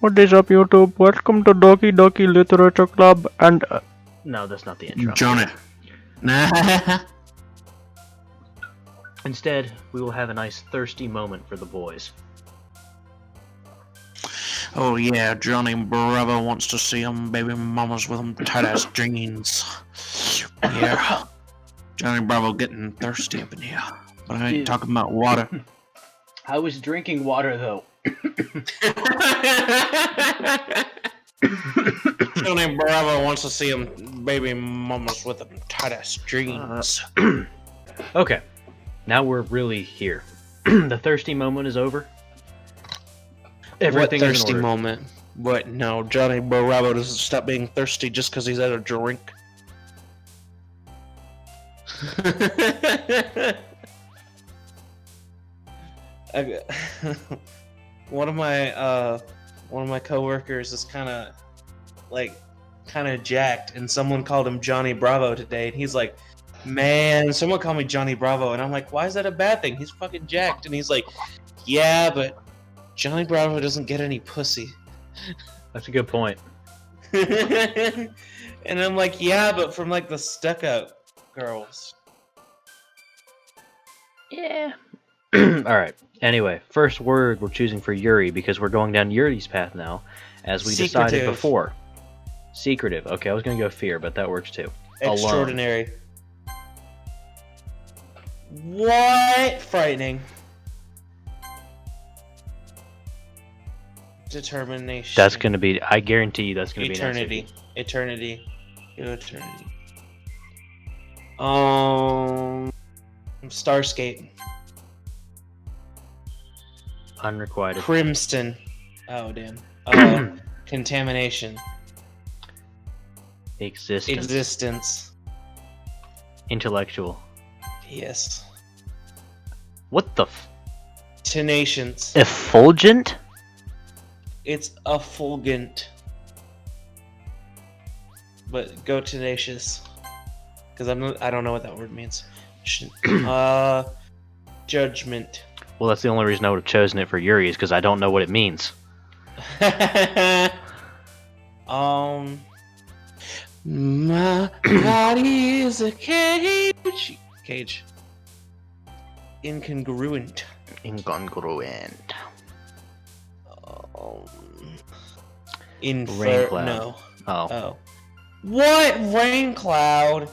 What is up, YouTube? Welcome to Doki Literature Club and... No, that's not the intro. Johnny. Instead, we will have a nice thirsty moment for the boys. Oh yeah, Johnny Bravo wants to see them baby mamas with them tight-ass jeans. Yeah. Johnny Bravo getting thirsty up in here. But I ain't talking about water. I was drinking water, though. Johnny Bravo wants to see them baby mamas with them tight-ass jeans. Okay, now we're really here. The thirsty moment is over. Everything what is thirsty in order. moment? What? No, Johnny Bravo doesn't stop being thirsty just because he's had a drink. One of my coworkers is kind of jacked, and someone called him Johnny Bravo today, and he's like, "Man, someone called me Johnny Bravo," and I'm like, "Why is that a bad thing? He's fucking jacked," and he's like, "Yeah, but Johnny Bravo doesn't get any pussy." That's a good point. And I'm like, "Yeah, but from like the stuck-up girls." Yeah. Alright, anyway, first word we're choosing for Yuri because we're going down Yuri's path now, as we decided Secretive. before. Secretive. Okay, I was gonna go fear, but that works too. Extraordinary. What? Frightening. Determination. That's gonna be, I guarantee you that's gonna eternity. be Eternity. Eternity. Starscape. unrequited. Crimson. Oh damn. Contamination. Existence. Intellectual. Yes. What the Tenacious. Effulgent? It's effulgent. But go tenacious. Because I don't know what that word means. Judgment. Well, that's the only reason I would have chosen it for Yuri is because I don't know what it means. My body is a cage. Cage. Incongruent. Incongruent. Rain cloud. No. Oh. What? Rain cloud?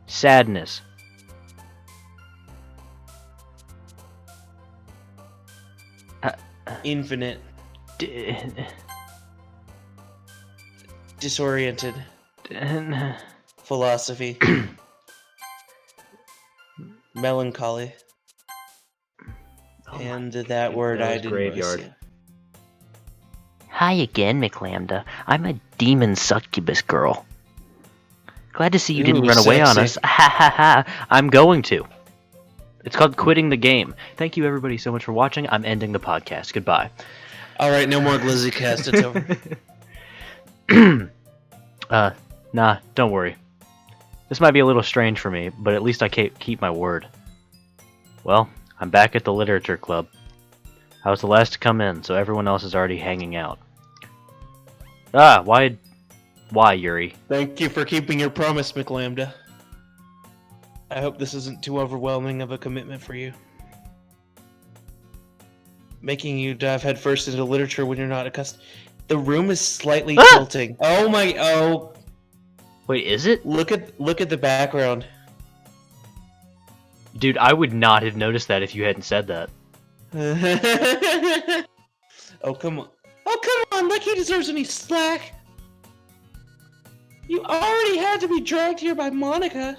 Sadness. Infinite. Disoriented. Philosophy. Melancholy. And that word I didn't graveyard. really see. Hi again, McLambda. I'm a demon succubus girl. Glad to see you didn't Ooh, run away on sexy. us. Ha ha ha. I'm going to. It's called quitting the game. Thank you everybody so much for watching. I'm ending the podcast. Goodbye. Alright, no more Glizzy cast, it's over. Nah, don't worry. This might be a little strange for me, but at least I keep my word. Well, I'm back at the literature club. I was the last to come in, so everyone else is already hanging out. Why, Yuri? Thank you for keeping your promise, McLambda. I hope this isn't too overwhelming of a commitment for you. Making you dive headfirst into literature when you're not accustomed. The room is slightly tilting. Oh. Wait, is it? Look at the background. Dude, I would not have noticed that if you hadn't said that. Oh come on, like he deserves any slack. You already had to be dragged here by Monica.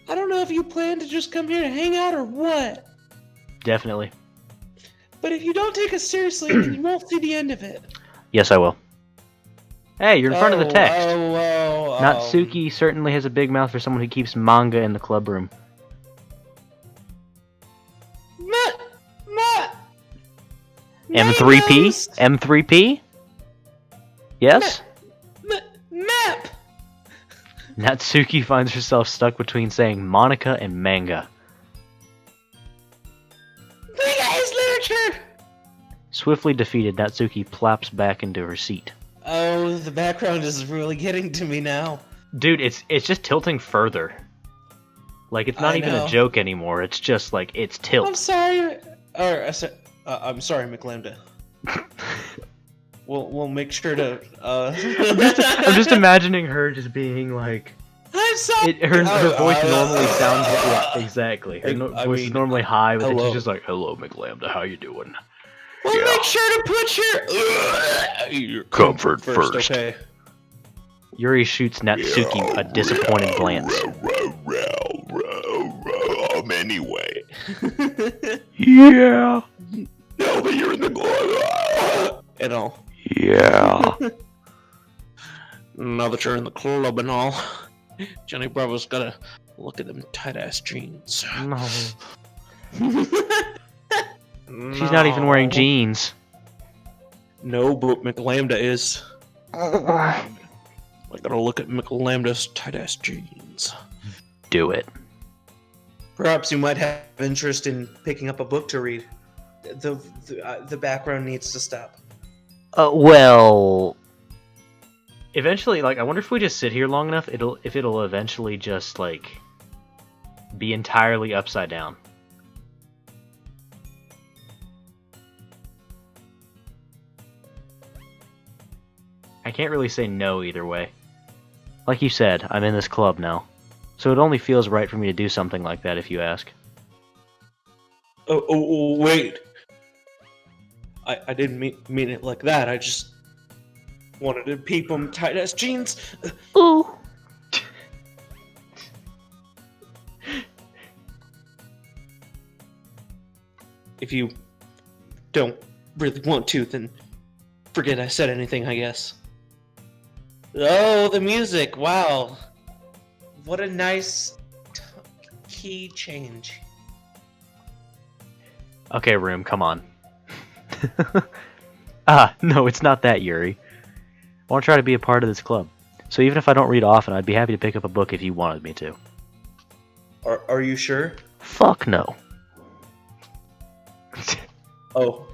I don't know if you plan to just come here to hang out or what. Definitely. But if you don't take us seriously, then you won't see the end of it. Yes, I will. Hey, you're in front of the text. Oh. Natsuki certainly has a big mouth for someone who keeps manga in the club room. M3P? M3P? Yes? Map! Natsuki finds herself stuck between saying Monica and manga. Manga is literature! Swiftly defeated, Natsuki plops back into her seat. Oh, the background is really getting to me now. Dude, it's just tilting further. Like, it's not I even know. a joke anymore. It's just like, it's tilt. I'm sorry. I'm sorry, McLambda. We'll make sure to. I'm just imagining her just being like, I'm sorry. her voice normally sounds like, yeah, exactly. Her I voice is mean, normally high, but then hello. she's just like, "Hello, McLambda, how you doing?" We'll Yeah. make sure to put your Comfort first. Okay. Yuri shoots Natsuki a disappointed glance. Anyway. Yeah. No, but you're in the club. And all. Yeah. Now that you're in the club and all, Johnny Bravo's gotta look at them tight ass jeans. No. She's not even wearing jeans. No, but McLambda is. I gotta look at McLambda's tight ass jeans. Do it. Perhaps you might have interest in picking up a book to read. The background needs to stop. Well, eventually, like, I wonder if we just sit here long enough, it'll eventually just like be entirely upside down. I can't really say no either way. Like you said, I'm in this club now, so it only feels right for me to do something like that if you ask. Oh, wait. I didn't mean it like that. I just wanted to peep them tight ass jeans. Ooh. If you don't really want to, then forget I said anything, I guess. Oh, the music! Wow. What a nice key change. Okay, room, come on. No, it's not that, Yuri. I want to try to be a part of this club. So even if I don't read often, I'd be happy to pick up a book if you wanted me to. Are you sure? Fuck no. Oh.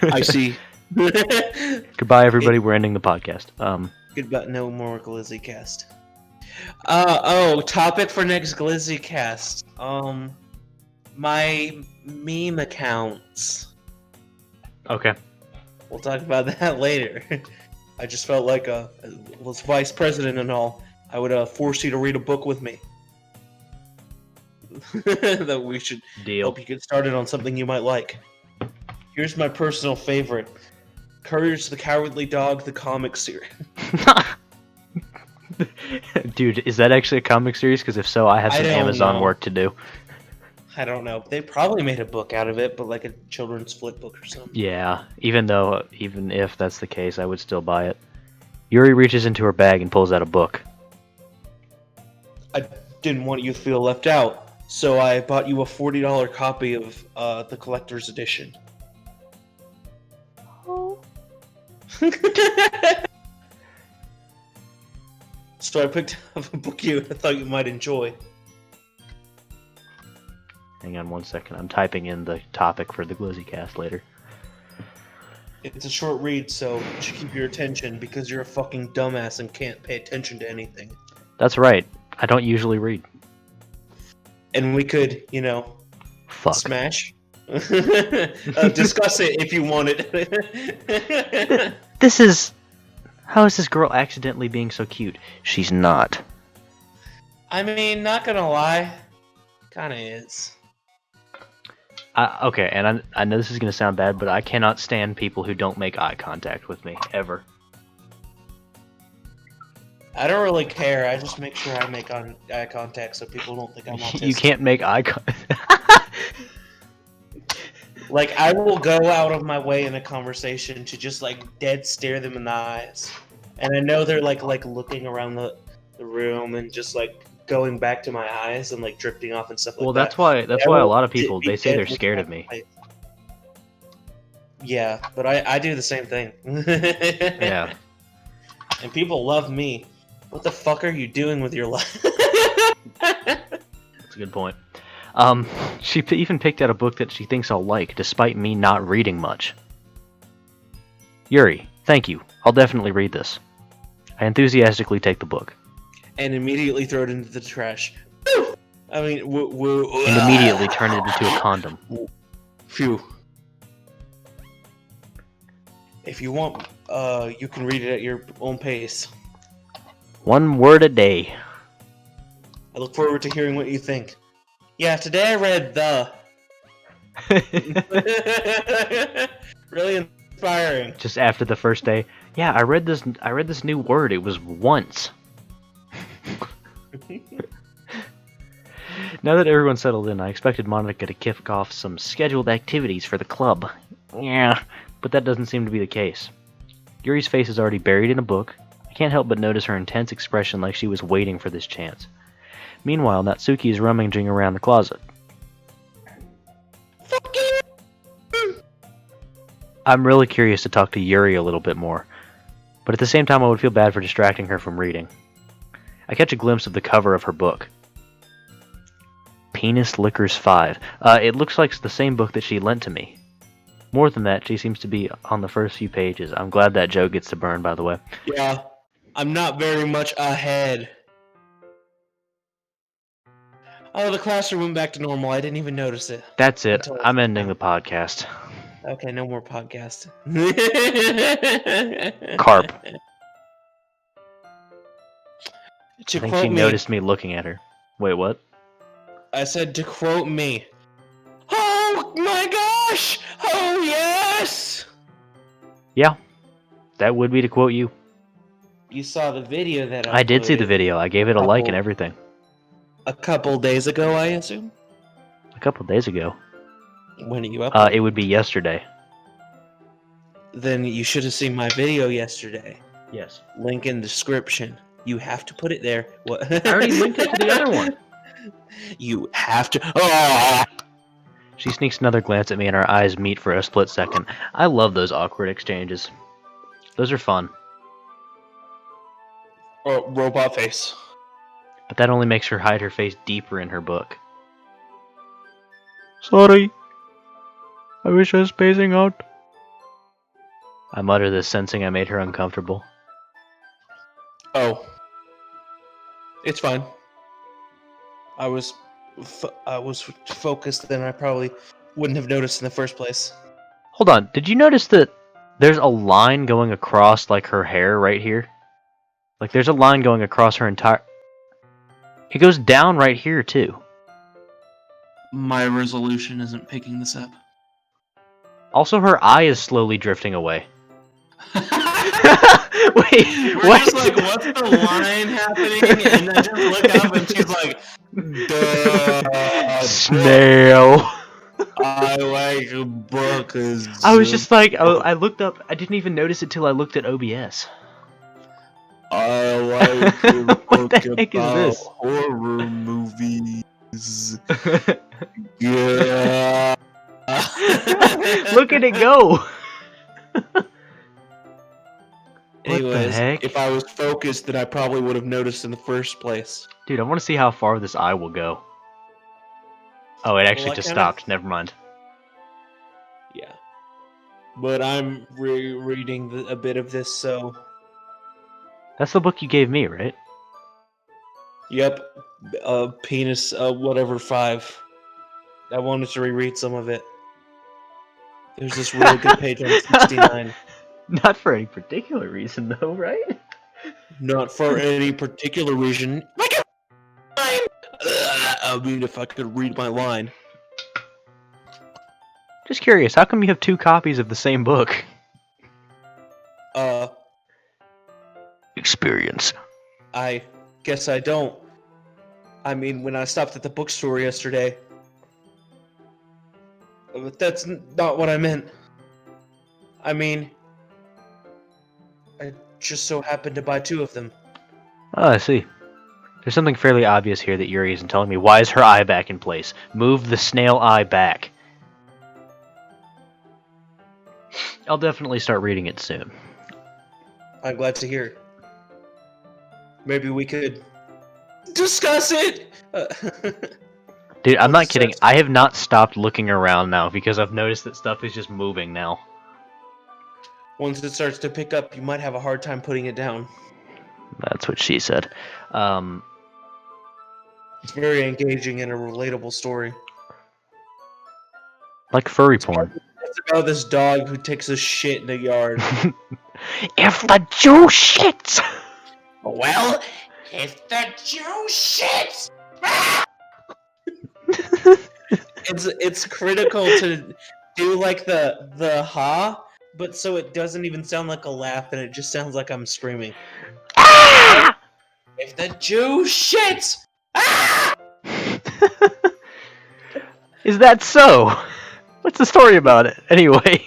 I see. Goodbye, everybody. We're ending the podcast. Goodbye. No more Glizzy Cast. Topic for next Glizzy Cast. My meme accounts. Okay. We'll talk about that later. I just felt like was vice president and all, I would force you to read a book with me. That we should Deal. help you get started on something you might like. Here's my personal favorite. Courage the Cowardly Dog, the comic series. Dude, is that actually a comic series? Because if so, I have I some don't Amazon know. work to do. I don't know. They probably made a book out of it, but like a children's flip book or something. Yeah, even if that's the case, I would still buy it. Yuri reaches into her bag and pulls out a book. I didn't want you to feel left out, so I bought you a $40 copy of the collector's edition. So I picked up a book I thought you might enjoy. Hang on one second. I'm typing in the topic for the GlizzyCast later. It's a short read, so you should keep your attention because you're a fucking dumbass and can't pay attention to anything. That's right. I don't usually read. And we could, Fuck. smash. Discuss it if you want it. This is... How is this girl accidentally being so cute? She's not. I mean, not gonna lie, kinda is. Okay, and I know this is going to sound bad, but I cannot stand people who don't make eye contact with me, ever. I don't really care. I just make sure I make eye contact so people don't think I'm autistic. You can't make eye contact. Like, I will go out of my way in a conversation to just, dead stare them in the eyes. And I know they're, looking around the room and just, going back to my eyes and, drifting off and stuff like that. Well, that's why a lot of people, they say they're scared of me. Yeah, but I do the same thing. Yeah. And people love me. What the fuck are you doing with your life? That's a good point. She even picked out a book that she thinks I'll like, despite me not reading much. Yuri, thank you. I'll definitely read this. I enthusiastically take the book. And immediately throw it into the trash. I mean, And immediately turn it into a condom. Phew. If you want, you can read it at your own pace. 1 word a day. I look forward to hearing what you think. Yeah, today I read the. Really inspiring. Just after the first day. Yeah, I read this new word. It was once. Now that everyone's settled in, I expected Monica to kick off some scheduled activities for the club. Yeah, but that doesn't seem to be the case. Yuri's face is already buried in a book. I can't help but notice her intense expression like she was waiting for this chance. Meanwhile, Natsuki is rummaging around the closet. I'm really curious to talk to Yuri a little bit more, but at the same time I would feel bad for distracting her from reading. I catch a glimpse of the cover of her book. Penis Lickers 5. It looks like the same book that she lent to me. More than that, she seems to be on the first few pages. I'm glad that Joe gets to burn, by the way. Yeah, I'm not very much ahead. Oh, the classroom went back to normal. I didn't even notice it. That's it. Until- I'm ending the podcast. Okay, no more podcast. Carp. To I think quote she me, noticed me looking at her. Wait, what? I said to quote me. Oh my gosh! Oh yes! Yeah, that would be to quote you. You saw the video that I did see the uploaded video. I gave it a like and everything. a couple days ago, I assume. A couple days ago. When you uploaded, It would be yesterday. then you should have seen my video yesterday. Yes. Link in description. You have to put it there. What? I already linked it to the other one. You have to. Oh! She sneaks another glance at me and our eyes meet for a split second. I love those awkward exchanges. Those are fun. Oh, robot face. But that only makes her hide her face deeper in her book. Sorry. I wish I was spacing out. I mutter this, sensing I made her uncomfortable. Oh, it's fine. I was focused, and I probably wouldn't have noticed in the first place. Hold on, did you notice that there's a line going across, like, her hair right here? Like, there's a line going across her entire... It goes down right here, too. My resolution isn't picking this up. Also, her eye is slowly drifting away. Wait, We're what? just like, what's the line happening? And I just look up and she's like, duh. Snail. I like a book. I was just like, I looked up, I didn't even notice it till I looked at OBS. I like a What book the heck is about this? horror movies. Yeah. Look at it go! Anyways, heck? if I was focused, then I probably would have noticed in the first place. Dude, I want to see how far this eye will go. Oh, it actually I just kinda- stopped. Never mind. Yeah. But I'm rereading a bit of this, so... That's the book you gave me, right? Yep. Penis, whatever, 5. I wanted to reread some of it. There's this really good page on 69. Not for any particular reason, though, right? Not for any particular reason. Like a line! I mean, if I could read my line. Just curious, how come you have 2 copies of the same book? Experience. I guess I don't. I mean, when I stopped at the bookstore yesterday. But that's not what I meant. I mean, I just so happened to buy 2 of them. Oh, I see. There's something fairly obvious here that Yuri isn't telling me. Why is her eye back in place? Move the snail eye back. I'll definitely start reading it soon. I'm glad to hear. Maybe we could discuss it. Dude, I'm not What's kidding. that? I have not stopped looking around now because I've noticed that stuff is just moving now. Once it starts to pick up, you might have a hard time putting it down. That's what she said. It's very engaging and a relatable story. Like furry porn. It's about this dog who takes a shit in the yard. If the Jew shits! Well, if the Jew shits! It's critical to do like the ha, but so it doesn't even sound like a laugh and it just sounds like I'm screaming. Ah! If the Jew shits! Ah! Is that so? What's the story about it, anyway?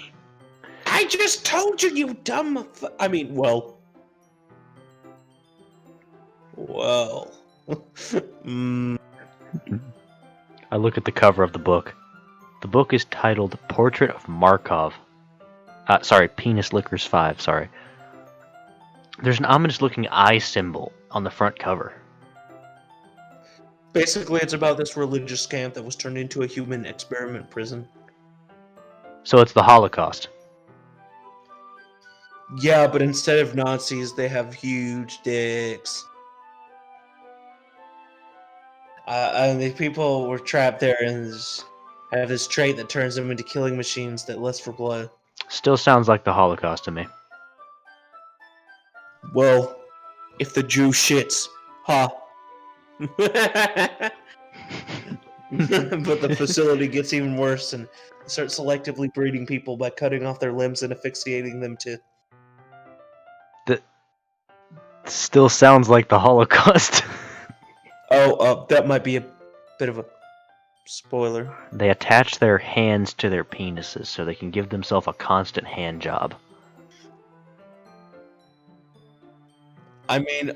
I just told you, you dumb. I mean, well. Mm, I look at the cover of the book. The book is titled Portrait of Markov. Sorry, Penis Lickers 5, sorry. There's an ominous-looking eye symbol on the front cover. basically, it's about this religious camp that was turned into a human experiment prison. So it's the Holocaust. Yeah, but instead of Nazis, they have huge dicks. And the people were trapped there and have this trait that turns them into killing machines that lust for blood. Still sounds like the Holocaust to me. Well, if the Jew shits, ha. But the facility gets even worse and starts selectively breeding people by cutting off their limbs and asphyxiating them to. Still sounds like the Holocaust. That might be a bit of a spoiler. They attach their hands to their penises so they can give themselves a constant hand job. I mean,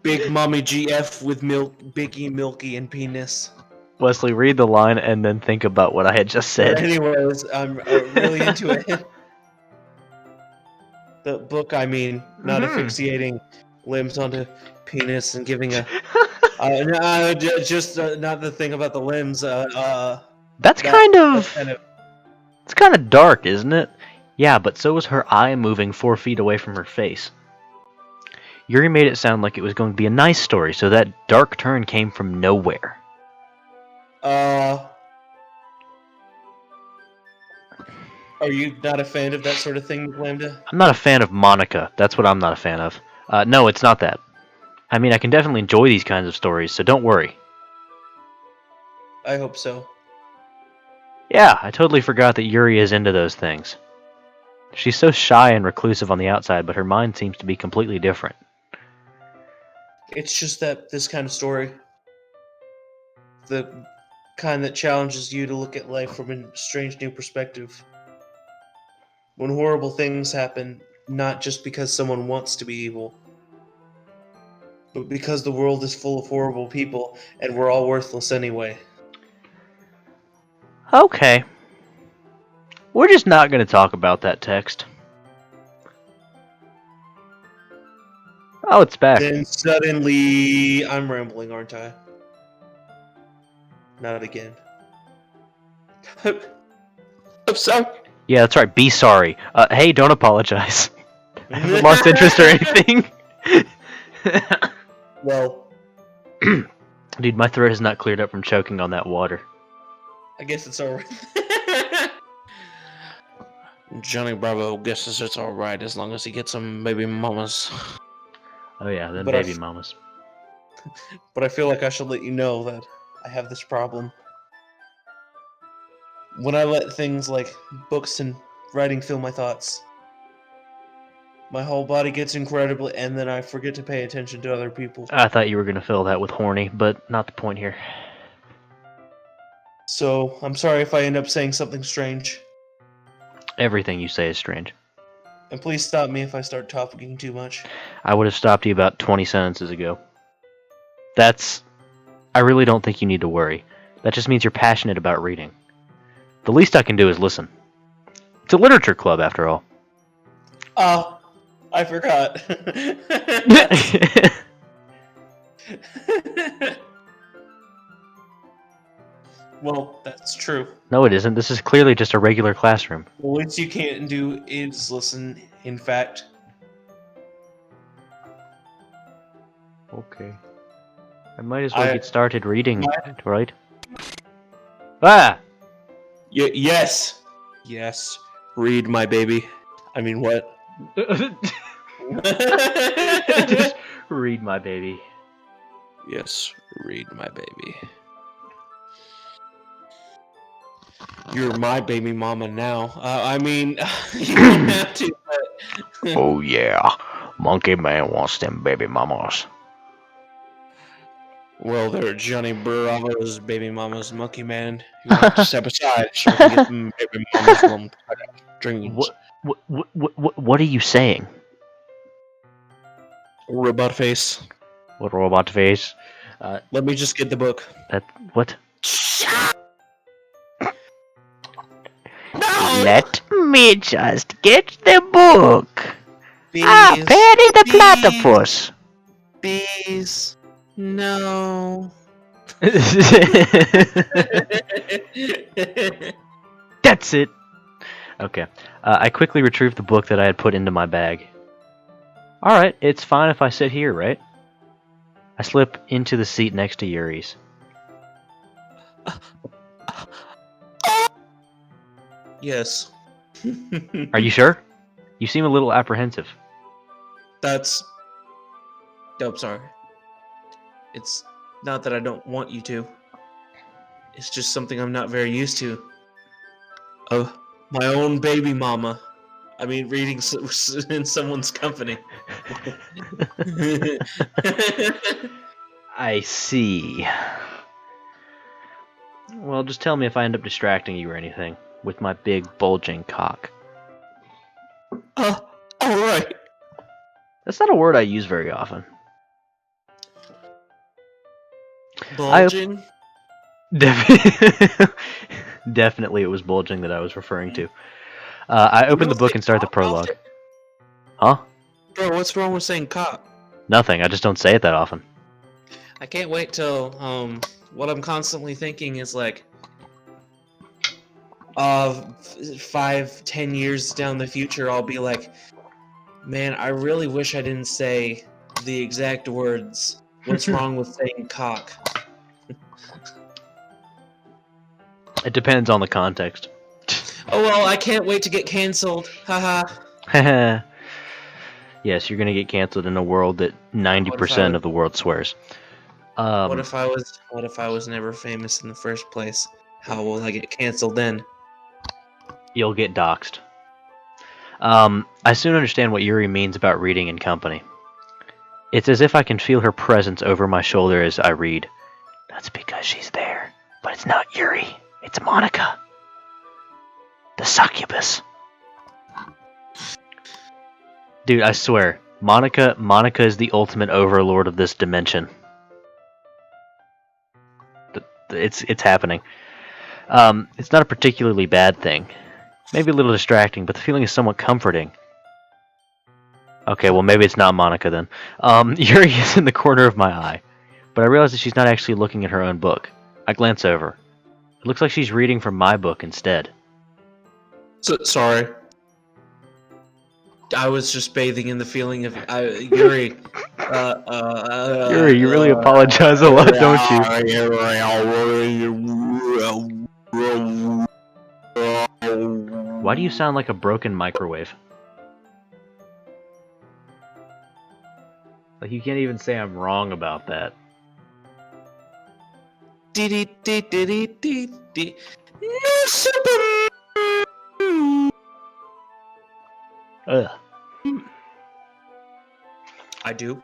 Big Mommy GF with Biggie, Milky, and Penis. Wesley, read the line and then think about what I had just said. Anyways, I'm really into it. The book, I mean, not asphyxiating limbs onto penis and giving a. Not the thing about the limbs. That's kind of. It's kind of dark, isn't it? Yeah, but so was her eye moving 4 feet away from her face. Yuri made it sound like it was going to be a nice story, so that dark turn came from nowhere. Are you not a fan of that sort of thing, Lambda? I'm not a fan of Monica. That's what I'm not a fan of. No, it's not that. I mean, I can definitely enjoy these kinds of stories, so don't worry. I hope so. Yeah, I totally forgot that Yuri is into those things. She's so shy and reclusive on the outside, but her mind seems to be completely different. It's just that this kind of story, the kind that challenges you to look at life from a strange new perspective. When horrible things happen, not just because someone wants to be evil, but because the world is full of horrible people and we're all worthless anyway. Okay. We're just not going to talk about that text. Oh, it's back. Then suddenly, I'm rambling, aren't I? Not again. I'm sorry. Yeah, that's right. Be sorry. Hey, don't apologize. I haven't lost interest or anything. Well, Dude, my throat has not cleared up from choking on that water. I guess it's alright. Johnny Bravo guesses it's alright as long as he gets some baby mamas. Oh yeah, then But baby mamas. But I feel like I should let you know that I have this problem. When I let things like books and writing fill my thoughts, my whole body gets incredibly, and then I forget to pay attention to other people. I thought you were going to fill that with horny, but not the point here. So, I'm sorry if I end up saying something strange. Everything you say is strange. And please stop me if I start talking too much. I would have stopped you about 20 sentences ago. I really don't think you need to worry. That just means you're passionate about reading. The least I can do is listen. It's a literature club, after all. Oh, I forgot. Well, that's true. No, it isn't. This is clearly just a regular classroom. The least you can do is listen. In fact, Okay. I might as well I- get started reading, right? Ah! yes, yes. Read my baby. I mean, what? Just read my baby. Yes, read my baby. You're my baby mama now. I mean, you don't have to. But... Oh yeah, Monkey Man wants them baby mamas. Well, they're Johnny Bravo's baby mama's Monkey Man. You have to step aside so I can get them baby mama's little dreams. What are you saying? Robot face. What robot face? Let me just get the book. What? No! Let me just get the book. Bees. Patty the platypus. Bees. No. That's it. Okay. I quickly retrieved the book that I had put into my bag. Alright, it's fine if I sit here, right? I slip into the seat next to Yuri's. Yes. Are you sure? You seem a little apprehensive. That's. Nope, sorry. It's not that I don't want you to. It's just something I'm not very used to. Oh, my own baby mama. I mean, reading in someone's company. I see. Well, just tell me if I end up distracting you or anything with my big bulging cock. Alright. That's not a word I use very often. Bulging? Definitely it was bulging that I was referring to. I open the book and start the prologue. Huh? Bro, what's wrong with saying cock? Nothing, I just don't say it that often. I can't wait till, what I'm constantly thinking is like, 5-10 years down the future, I'll be like, man, I really wish I didn't say the exact words. What's wrong with saying cock? It depends on the context. Oh well, I can't wait to get canceled. Haha. Yes, you're gonna get canceled in a world that 90% of the world swears. What if I was never famous in the first place? How will I get canceled then? You'll get doxxed. I soon understand what Yuri means about reading in company. It's as if I can feel her presence over my shoulder as I read. That's because she's there. But it's not Yuri. It's Monica. The succubus. Dude, I swear, Monica is the ultimate overlord of this dimension. It's happening. It's not a particularly bad thing. Maybe a little distracting, but the feeling is somewhat comforting. Okay, well maybe it's not Monica then. Yuri is in the corner of my eye, but I realize that she's not actually looking at her own book. I glance over. It looks like she's reading from my book instead. Sorry. I was just bathing in the feeling of Yuri. Yuri, you really apologize a lot, don't you? Why do you sound like a broken microwave? Like you can't even say I'm wrong about that. Ugh. I do.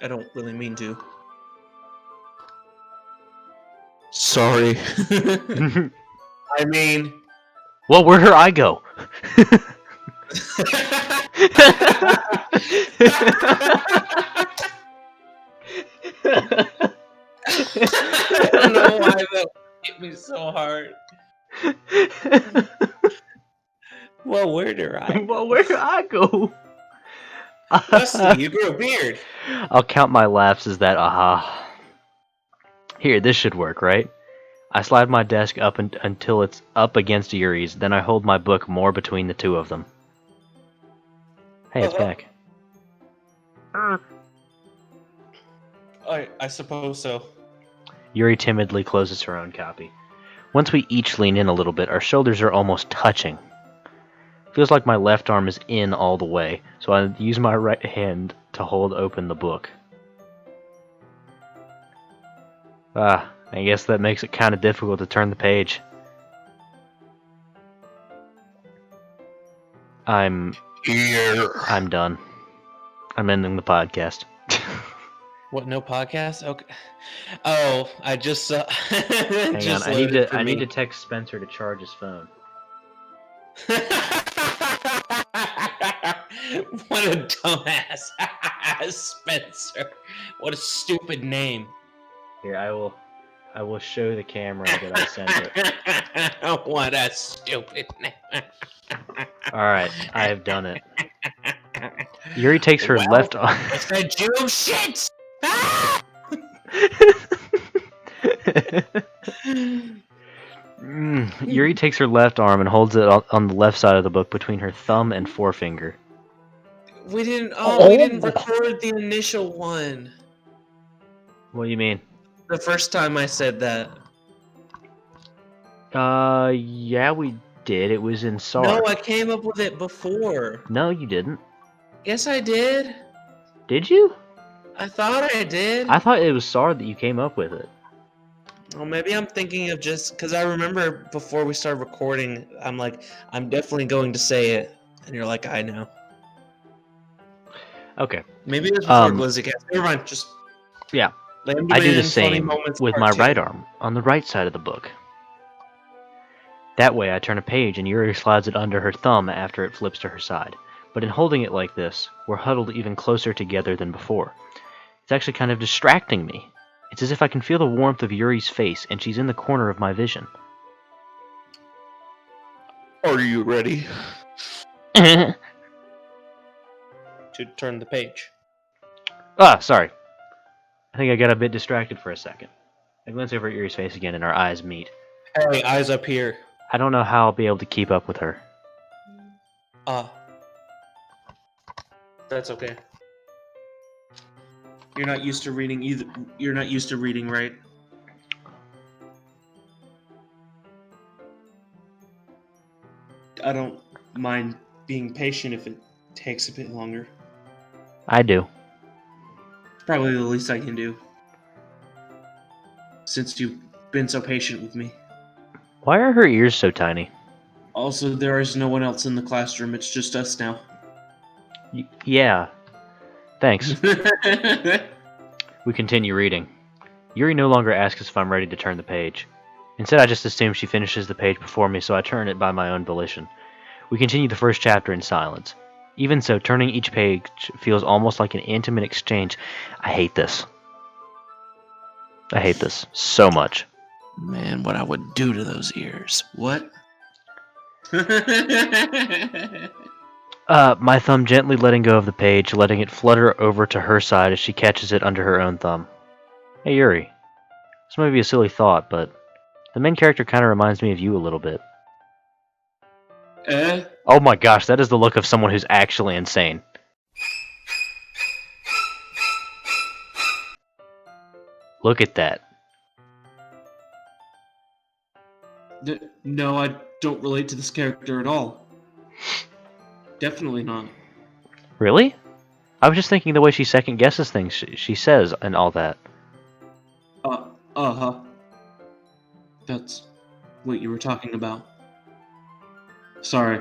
I don't really mean to. Sorry. I mean... Well, where'd her eye go? I don't know why that hit me so hard. Well, where'd her eye go? Well, where'd her eye go? Dusty, you grew a beard. I'll count my laughs as that aha. Here, this should work, right? I slide my desk up until it's up against Yuri's, then I hold my book more between the two of them. Hey, it's back. I suppose so. Yuri timidly closes her own copy. Once we each lean in a little bit, our shoulders are almost touching. Feels like my left arm is in all the way, so I use my right hand to hold open the book. I guess that makes it kind of difficult to turn the page. I'm done. I'm ending the podcast. What? No podcast? Okay. Oh, I just Hang just on, loaded for I need me. to text Spencer to charge his phone. What a dumbass, Spencer. What a stupid name. Here, I will show the camera that I sent it. What a stupid name. Alright, I have done it. Yuri takes her Well, left arm. I said you shit. Ah! Yuri takes her left arm and holds it on the left side of the book between her thumb and forefinger. We didn't record the initial one. What do you mean? The first time I said that. Yeah, we did. It was in SAR. No, I came up with it before. No, you didn't. Yes, I did. Did you? I thought I did. I thought it was SAR that you came up with it. Well, maybe I'm thinking of just because I remember before we started recording, I'm like, I'm definitely going to say it, and you're like, I know. Okay. Maybe it was before Glizzy Cast. Never mind. Just yeah. Lambdaman, I do the Funny same Moments with Part my 2. right arm on the right side of the book. That way, I turn a page and Yuri slides it under her thumb after it flips to her side. But in holding it like this, we're huddled even closer together than before. It's actually kind of distracting me. It's as if I can feel the warmth of Yuri's face, and she's in the corner of my vision. Are you ready to turn the page? Sorry. I think I got a bit distracted for a second. I glance over at Yuri's face again, and our eyes meet. Hey, eyes up here. I don't know how I'll be able to keep up with her. That's okay. You're not used to reading either. You're not used to reading, right? I don't mind being patient if it takes a bit longer. I do. It's probably the least I can do. Since you've been so patient with me. Why are her ears so tiny? Also, there is no one else in the classroom. It's just us now. Yeah. Thanks. We continue reading. Yuri no longer asks if I'm ready to turn the page. Instead, I just assume she finishes the page before me, so I turn it by my own volition. We continue the first chapter in silence. Even so, turning each page feels almost like an intimate exchange. I hate this. I hate this so much. Man, what I would do to those ears. What? My thumb gently letting go of the page, letting it flutter over to her side as she catches it under her own thumb. Hey Yuri, this might be a silly thought, but the main character kind of reminds me of you a little bit. Oh my gosh, that is the look of someone who's actually insane. Look at that. No, I don't relate to this character at all. Definitely not. Really? I was just thinking the way she second guesses things she says and all that. Uh-huh. That's what you were talking about. Sorry.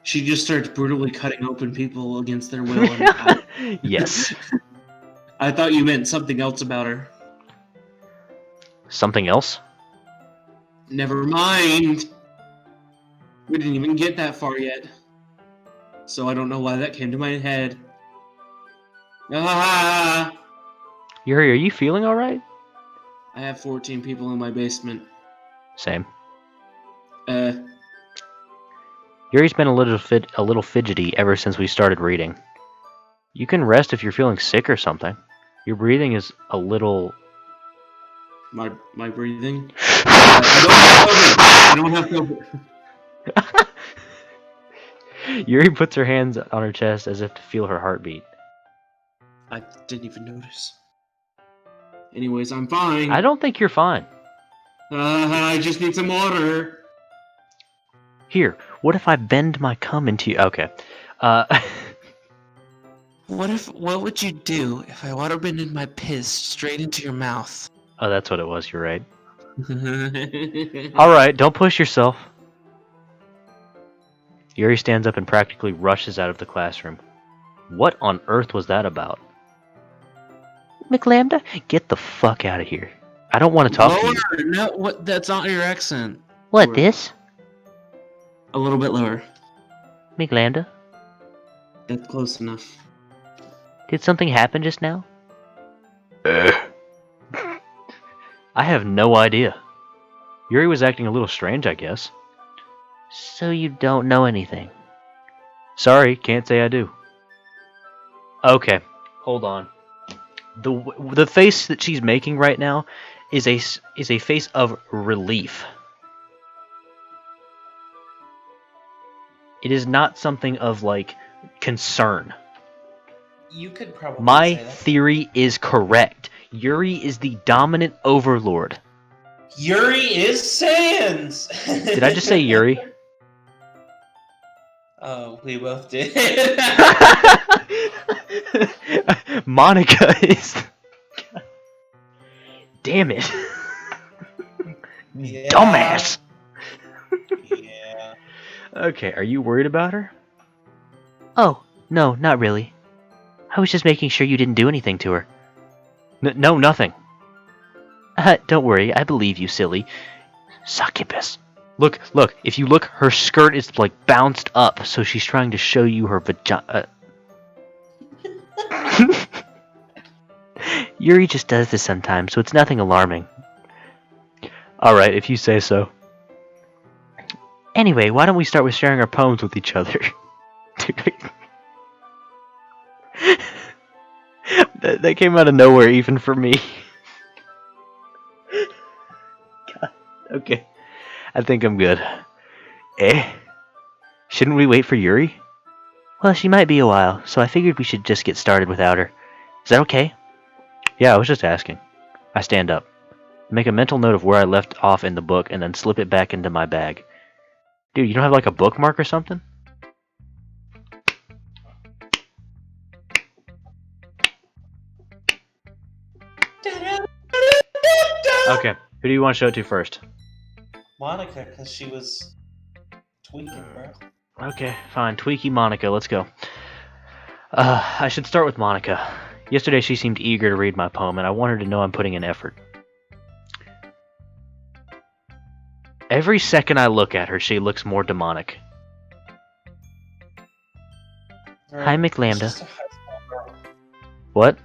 She just starts brutally cutting open people against their will. And Yes. I thought you meant something else about her. Something else? Never mind. We didn't even get that far yet. So I don't know why that came to my head. Ah! Yuri, are you feeling alright? I have 14 people in my basement. Same. Uh, Yuri's been a little fidgety ever since we started reading. You can rest if you're feeling sick or something. Your breathing is a little... my breathing? I don't have COVID. Yuri puts her hands on her chest as if to feel her heartbeat. I didn't even notice. Anyways, I'm fine. I don't think you're fine. I just need some water. Here, what if I bend my cum into you? Okay. What would you do if I water bended my piss straight into your mouth? Oh, that's what it was. You're right. All right, don't push yourself. Yuri stands up and practically rushes out of the classroom. What on earth was that about? McLambda, get the fuck out of here. I don't want to talk to you. No, what? That's not your accent. What, Lower. this? A little bit lower. McLambda? That's close enough. Did something happen just now? I have no idea. Yuri was acting a little strange, I guess. So you don't know anything. Sorry, can't say I do. Okay, hold on. The face that she's making right now is a face of relief. It is not something of like concern. You could probably My say that. theory is correct. Yuri is the dominant overlord. Yuri is Sans! Did I just say Yuri? Oh, we both did. Monica is... Damn it. Yeah. Dumbass. Yeah. Okay, are you worried about her? Oh, no, not really. I was just making sure you didn't do anything to her. No, nothing. Don't worry, I believe you, silly. Succubus. Look, if you look, her skirt is like bounced up, so she's trying to show you her vagina. Yuri just does this sometimes, so it's nothing alarming. Alright, if you say so. Anyway, why don't we start with sharing our poems with each other? that came out of nowhere, even for me. God, okay. I think I'm good. Shouldn't we wait for Yuri? Well, she might be a while, so I figured we should just get started without her. Is that okay? Yeah, I was just asking. I stand up. Make a mental note of where I left off in the book and then slip it back into my bag. Dude, you don't have like a bookmark or something? Okay, who do you want to show it to first? Monica, because she was tweaking, bro. Okay, fine. Tweaky Monica, let's go. I should start with Monica. Yesterday she seemed eager to read my poem, and I want her to know I'm putting in effort. Every second I look at her, she looks more demonic. Hi, McLambda. It's just a high school girl. What?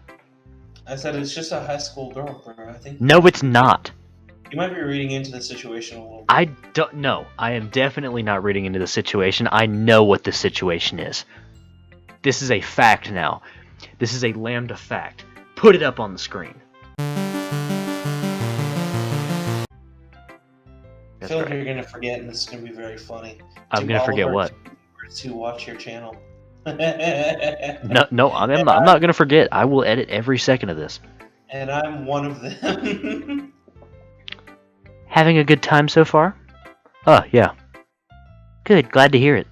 I said it's just a high school girl, bro. I think No, it's not. you might be reading into the situation a little bit. I don't know. I am definitely not reading into the situation. I know what the situation is. This is a fact now. This is a Lambda fact. Put it up on the screen. I feel like you're gonna forget, and this is gonna be very funny. I'm To gonna all forget of our what? viewers who watch your channel. No, I'm not gonna forget. I will edit every second of this. And I'm one of them. Having a good time so far? Oh, yeah. Good, glad to hear it.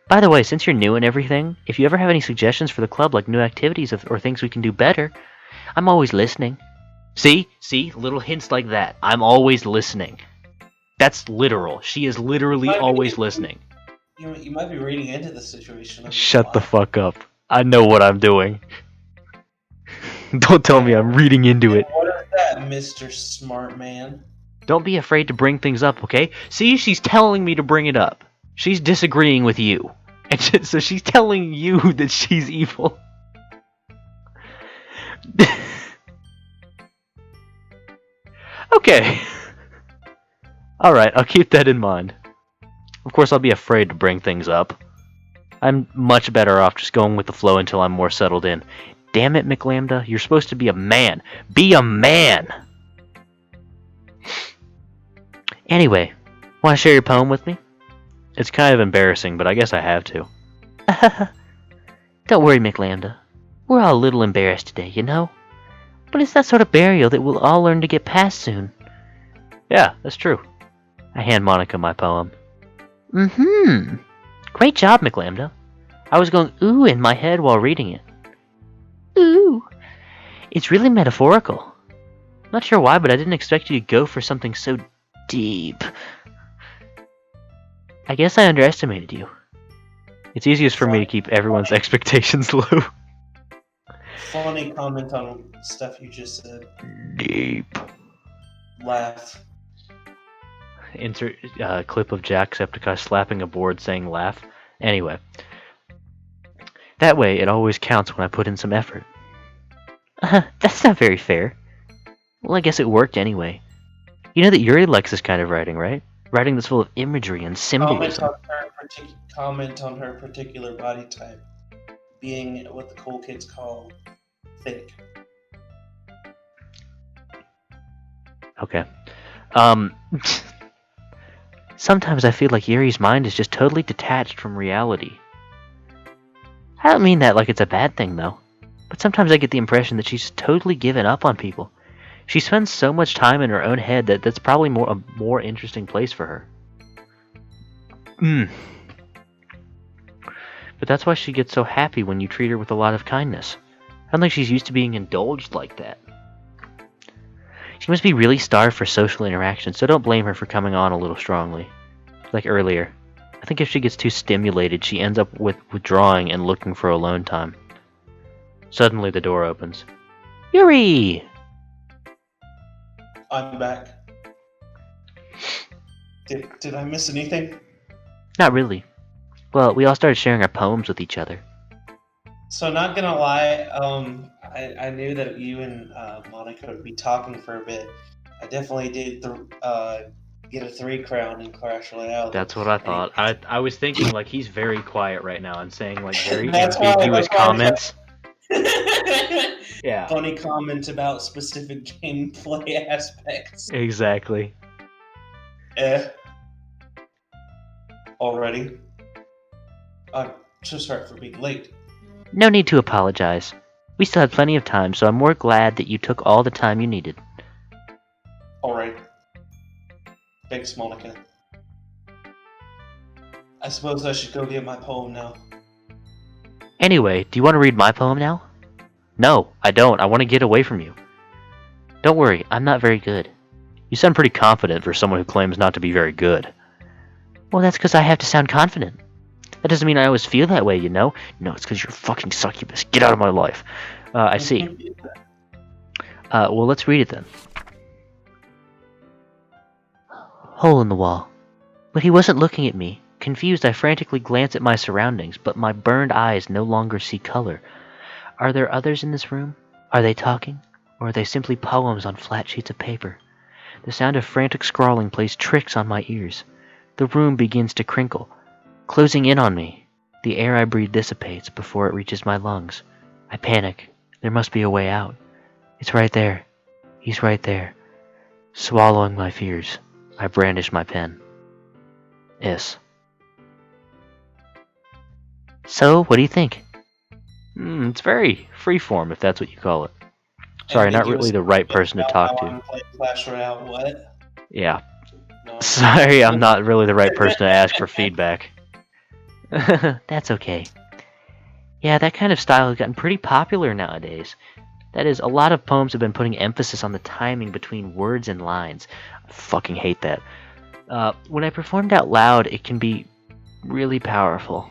By the way, since you're new and everything, if you ever have any suggestions for the club, like new activities or things we can do better, I'm always listening. See? Little hints like that. I'm always listening. That's literal. She is literally always listening. You might be reading into the situation. Shut the fuck up. I know what I'm doing. Don't tell me I'm reading into it. What is that, Mr. Smart Man? Don't be afraid to bring things up, okay? See, she's telling me to bring it up. She's disagreeing with you. And so she's telling you that she's evil. Okay. Alright, I'll keep that in mind. Of course, I'll be afraid to bring things up. I'm much better off just going with the flow until I'm more settled in. Damn it, McLambda, you're supposed to be a man. Be a man! Anyway, want to share your poem with me? It's kind of embarrassing, but I guess I have to. Don't worry, McLambda. We're all a little embarrassed today, you know? But it's that sort of burial that we'll all learn to get past soon. Yeah, that's true. I hand Monica my poem. Mm-hmm. Great job, McLambda. I was going ooh in my head while reading it. Ooh. It's really metaphorical. Not sure why, but I didn't expect you to go for something so deep. I guess I underestimated you. It's easiest for me to keep everyone's expectations low. Funny comment on stuff you just said. Deep. Laugh. Insert clip of Jacksepticeye slapping a board saying laugh. Anyway. That way, it always counts when I put in some effort. That's not very fair. Well, I guess it worked anyway. You know that Yuri likes this kind of writing, right? Writing that's full of imagery and symbolism. Comment on her particular body type being what the cool kids call thick. Okay. Sometimes I feel like Yuri's mind is just totally detached from reality. I don't mean that like it's a bad thing, though. But sometimes I get the impression that she's totally given up on people. She spends so much time in her own head that that's probably a more interesting place for her. But that's why she gets so happy when you treat her with a lot of kindness. I don't think she's used to being indulged like that. She must be really starved for social interaction, so don't blame her for coming on a little strongly. Like earlier, I think if she gets too stimulated, she ends up withdrawing and looking for alone time. Suddenly the door opens. Yuri! I'm back. Did I miss anything? Not really. Well, we all started sharing our poems with each other. So not gonna lie, I knew that you and Monica would be talking for a bit. I definitely did get a 3 crown in Clash Royale. That's what I thought. I was thinking like he's very quiet right now and saying like very That's why- ambiguous that's why I comments. Yeah. Funny comment about specific gameplay aspects. Exactly. Already. I'm so sorry for being late. No need to apologize. We still had plenty of time, so I'm more glad that you took all the time you needed. Alright. Thanks, Monica. I suppose I should go get my poem now. Anyway, do you want to read my poem now? No, I don't. I want to get away from you. Don't worry, I'm not very good. You sound pretty confident for someone who claims not to be very good. Well, that's because I have to sound confident. That doesn't mean I always feel that way, you know? No, it's because you're a fucking succubus. Get out of my life. I see. Well, let's read it then. Hole in the wall. But he wasn't looking at me. Confused, I frantically glance at my surroundings, but my burned eyes no longer see color. Are there others in this room? Are they talking? Or are they simply poems on flat sheets of paper? The sound of frantic scrawling plays tricks on my ears. The room begins to crinkle, closing in on me. The air I breathe dissipates before it reaches my lungs. I panic. There must be a way out. It's right there. He's right there. Swallowing my fears, I brandish my pen. S. So, what do you think? It's very freeform, if that's what you call it. Sorry, not really the right person to talk to. Clash Royale, what? Yeah. No. Sorry, I'm not really the right person to ask for feedback. That's okay. Yeah, that kind of style has gotten pretty popular nowadays. That is, a lot of poems have been putting emphasis on the timing between words and lines. I fucking hate that. When I performed out loud, it can be really powerful.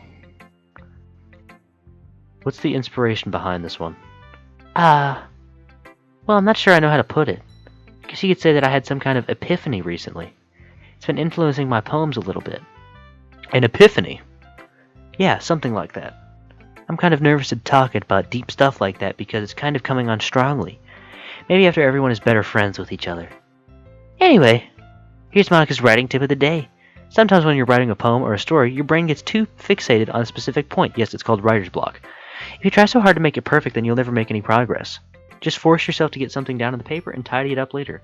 What's the inspiration behind this one? Well, I'm not sure I know how to put it. I guess you could say that I had some kind of epiphany recently. It's been influencing my poems a little bit. An epiphany? Yeah, something like that. I'm kind of nervous to talk about deep stuff like that because it's kind of coming on strongly. Maybe after everyone is better friends with each other. Anyway, here's Monica's writing tip of the day. Sometimes when you're writing a poem or a story, your brain gets too fixated on a specific point. Yes, it's called writer's block. If you try so hard to make it perfect, then you'll never make any progress. Just force yourself to get something down on the paper and tidy it up later.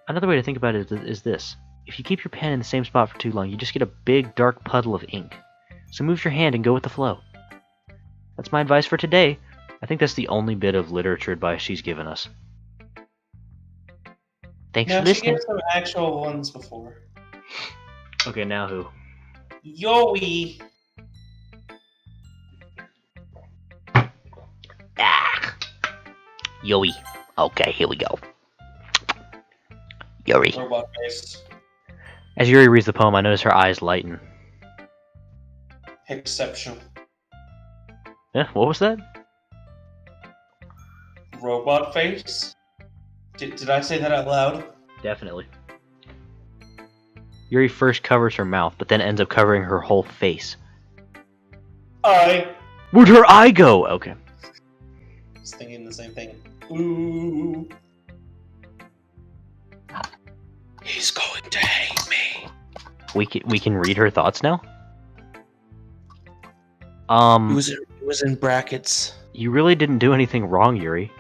Another way to think about it is this. If you keep your pen in the same spot for too long, you just get a big, dark puddle of ink. So move your hand and go with the flow. That's my advice for today. I think that's the only bit of literature advice she's given us. Thanks No, for she listening. gave some actual ones before. Okay, now who? Yoey. Ah. Yuri. Okay, here we go. Yuri. Robot face. As Yuri reads the poem, I notice her eyes lighten. Exceptional. Yeah, what was that? Robot face? Did I say that out loud? Definitely. Yuri first covers her mouth, but then ends up covering her whole face. I Where'd her eye go? Okay. was thinking the same thing. Ooh. He's going to hate me. We can read her thoughts now? It was in brackets. You really didn't do anything wrong, Yuri.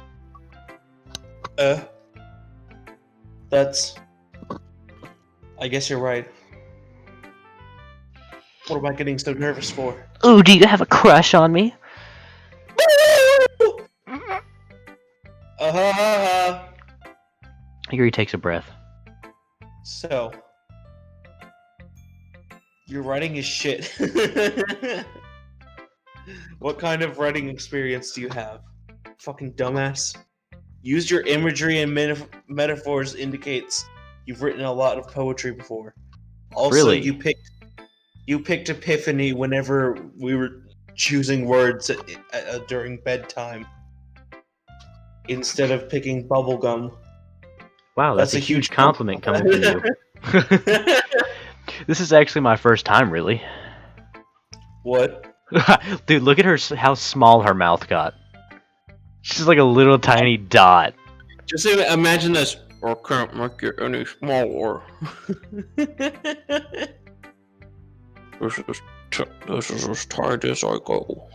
That's... I guess you're right. What am I getting so nervous for? Ooh, do you have a crush on me? Yuri takes a breath. So, your writing is shit. What kind of writing experience do you have? Fucking dumbass. Use your imagery and metaphors indicates you've written a lot of poetry before. Also, Really? you picked Epiphany whenever we were choosing words during bedtime instead of picking bubblegum. Wow, that's a huge compliment coming from you. This is actually my first time, really. What? Dude, look at her, how small her mouth got. She's like a little tiny dot. Just imagine this. I can't make it any smaller. This is as tight as I go.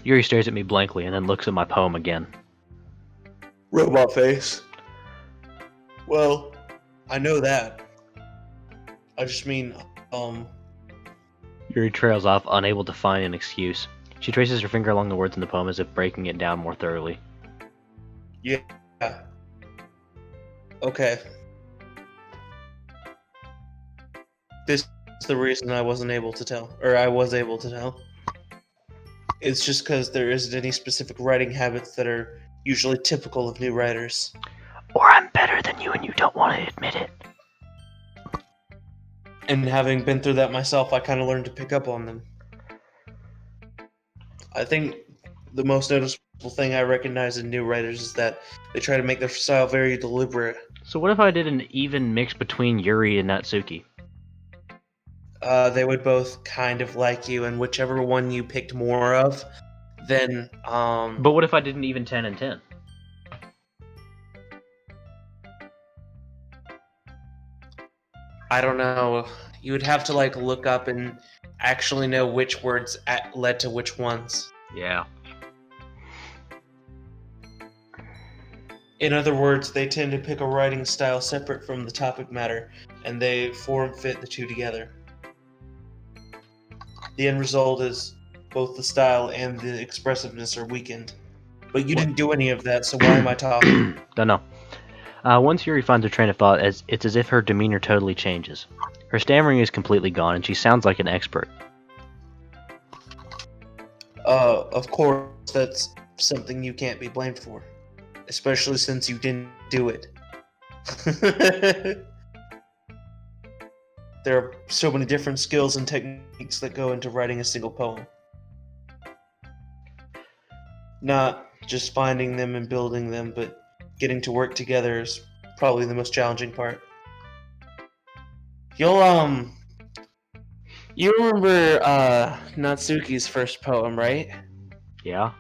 Yuri stares at me blankly and then looks at my poem again. Robot face. Well, I know that. I just mean, Yuri trails off, unable to find an excuse. She traces her finger along the words in the poem as if breaking it down more thoroughly. yeah. Okay. This is the reason I wasn't able to tell. Or I was able to tell. It's just because there isn't any specific writing habits that are usually typical of new writers. Or I'm better than you and you don't want to admit it. And having been through that myself, I kind of learned to pick up on them. I think the most noticeable thing I recognize in new writers is that they try to make their style very deliberate. So what if I did an even mix between Yuri and Natsuki? They would both kind of like you, and whichever one you picked more of, then, But what if I did an even 10 and 10? I don't know. You would have to, like, look up and actually know which words led to which ones. Yeah. In other words, they tend to pick a writing style separate from the topic matter, and they form-fit the two together. The end result is both the style and the expressiveness are weakened. But you didn't do any of that, so why am I talking? Don't know. Once Yuri finds her train of thought, it's as if her demeanor totally changes. Her stammering is completely gone, and she sounds like an expert. Of course, that's something you can't be blamed for. Especially since you didn't do it. There are so many different skills and techniques that go into writing a single poem. Not just finding them and building them, but getting to work together is probably the most challenging part. You remember, Natsuki's first poem, right? Yeah?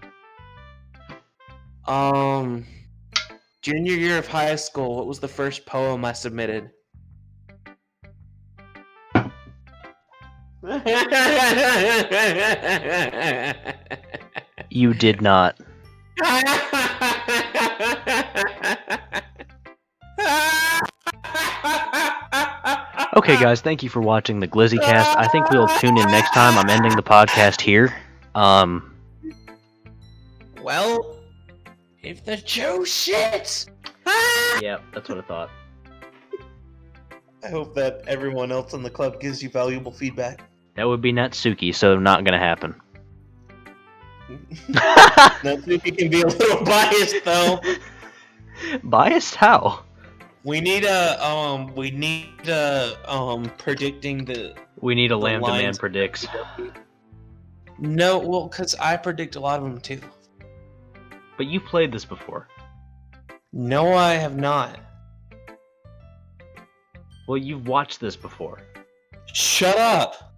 Junior year of high school, what was the first poem I submitted? You did not. Okay, guys, thank you for watching the Glizzy Cast. I think we'll tune in next time. I'm ending the podcast here. Well, if the Joe shits. Yeah, that's what I thought. I hope that everyone else in the club gives you valuable feedback. That would be Natsuki, so not gonna happen. Natsuki can be a little biased though. Biased? How? We need predicting the. We need a The Lambdaman lines- predicts. No, well, because I predict a lot of them too. But you played this before. No, I have not. Well, you've watched this before. Shut up.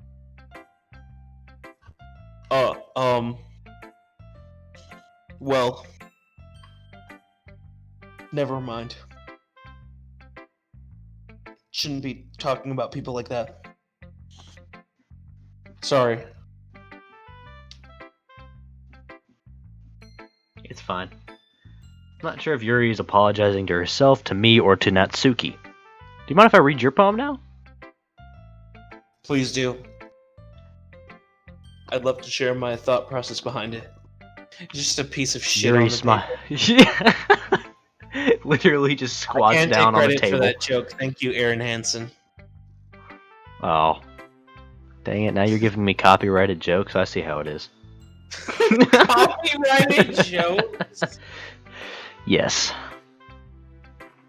Well, never mind. Shouldn't be talking about people like that. Sorry. It's fine. I'm not sure if Yuri is apologizing to herself, to me, or to Natsuki. Do you mind if I read your poem now? Please do. I'd love to share my thought process behind it. Just a piece of shit Yuri on the smile. table. Literally just I squats can't down take on the credit for table. that joke. Thank you, Aaron Hansen. Oh. Dang it, now you're giving me copyrighted jokes? I see how it is. Copyrighted jokes? Yes.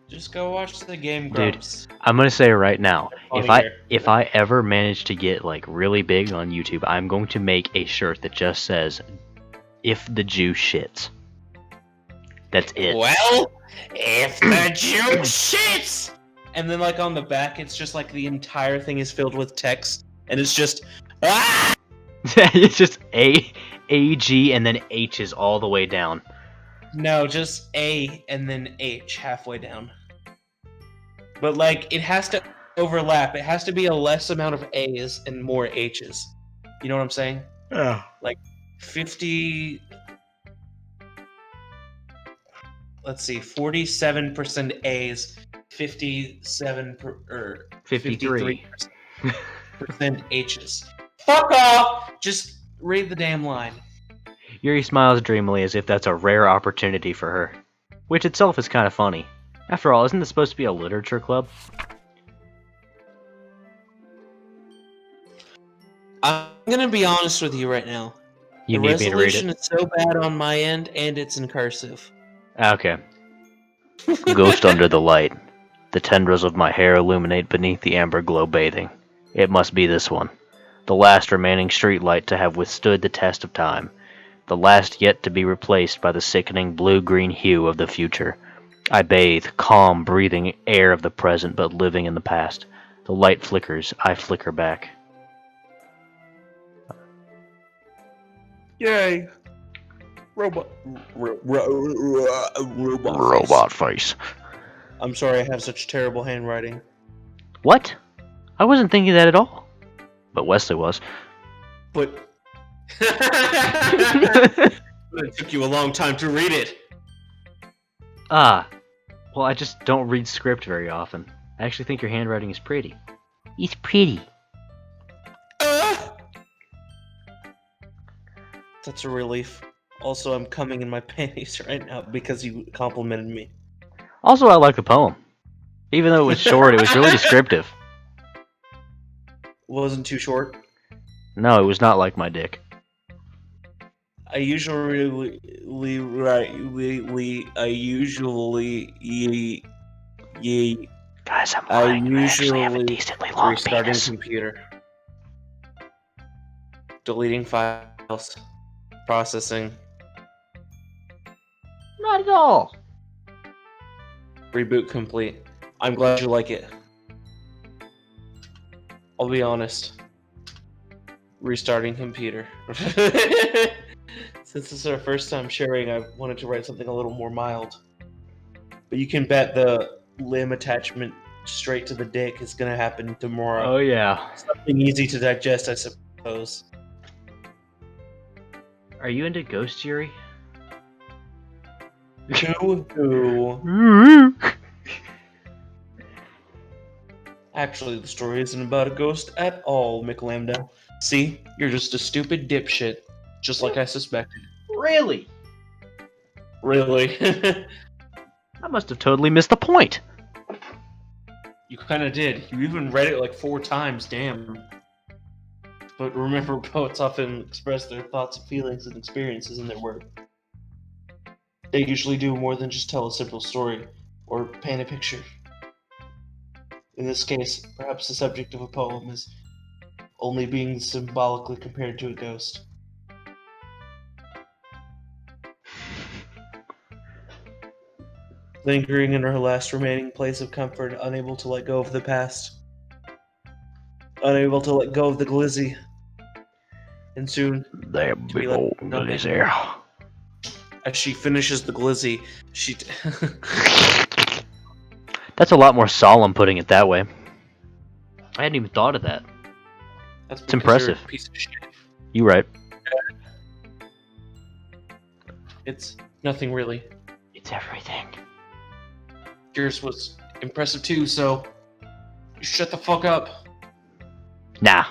Just go watch the Game Dude, Grumps. I'm gonna say right now, Funny if here. I ever manage to get like really big on YouTube, I'm going to make a shirt that just says, "If the Jew shits." That's it. Well, if the Jew shits! And then, like, on the back, it's just like the entire thing is filled with text, and it's just, ah! It's just A-G and then H is all the way down. No, just A and then H halfway down. But, like, it has to overlap. It has to be a less amount of A's and more H's. You know what I'm saying? Yeah. 50... Let's see, 47% A's, 53. 53% H's. Fuck off! Just read the damn line. Yuri smiles dreamily as if that's a rare opportunity for her. Which itself is kind of funny. After all, isn't this supposed to be a literature club? I'm gonna be honest with you right now. You The need me to read resolution it. is so bad on my end, and it's in cursive. Okay. Ghost under the light. The tendrils of my hair illuminate beneath the amber glow bathing. It must be this one. The last remaining streetlight to have withstood the test of time. The last yet to be replaced by the sickening blue-green hue of the future. I bathe, calm, breathing air of the present but living in the past. The light flickers, I flicker back. Yay! Robot. Robot face. I'm sorry I have such terrible handwriting. What? I wasn't thinking that at all. But Wesley was. But it took you a long time to read it. Ah. Well, I just don't read script very often. I actually think your handwriting is pretty. It's pretty. That's a relief. Also, I'm coming in my panties right now because you complimented me. Also, I like the poem. Even though it was short, it was really descriptive. Wasn't too short. No, it was not like my dick. I usually Guys, I'm I lying. I actually have a usually decently long restarting penis. computer, deleting files, processing, Not at all. reboot complete. I'm glad you like it. I'll be honest. Restarting computer. Since this is our first time sharing, I wanted to write something a little more mild. But you can bet the limb attachment straight to the dick is gonna happen tomorrow. Oh yeah. Something easy to digest, I suppose. Are you into Ghost Yuri? Who? Actually, the story isn't about a ghost at all, McLambda. See, you're just a stupid dipshit, just like I suspected. Really? Really? I must have totally missed the point. You kind of did. You even read it like 4 times, damn. But remember, poets often express their thoughts, feelings, and experiences in their work. They usually do more than just tell a simple story or paint a picture. In this case, perhaps the subject of a poem is only being symbolically compared to a ghost. Lingering in her last remaining place of comfort, unable to let go of the past, unable to let go of the glizzy, and soon, That to big be left old with nothing. glizzy. As she finishes the glizzy, she That's a lot more solemn putting it that way. I hadn't even thought of that. That's It's because impressive. you're a piece of shit. You right. It's nothing really. It's everything. Yours was impressive too, so you shut the fuck up. Nah.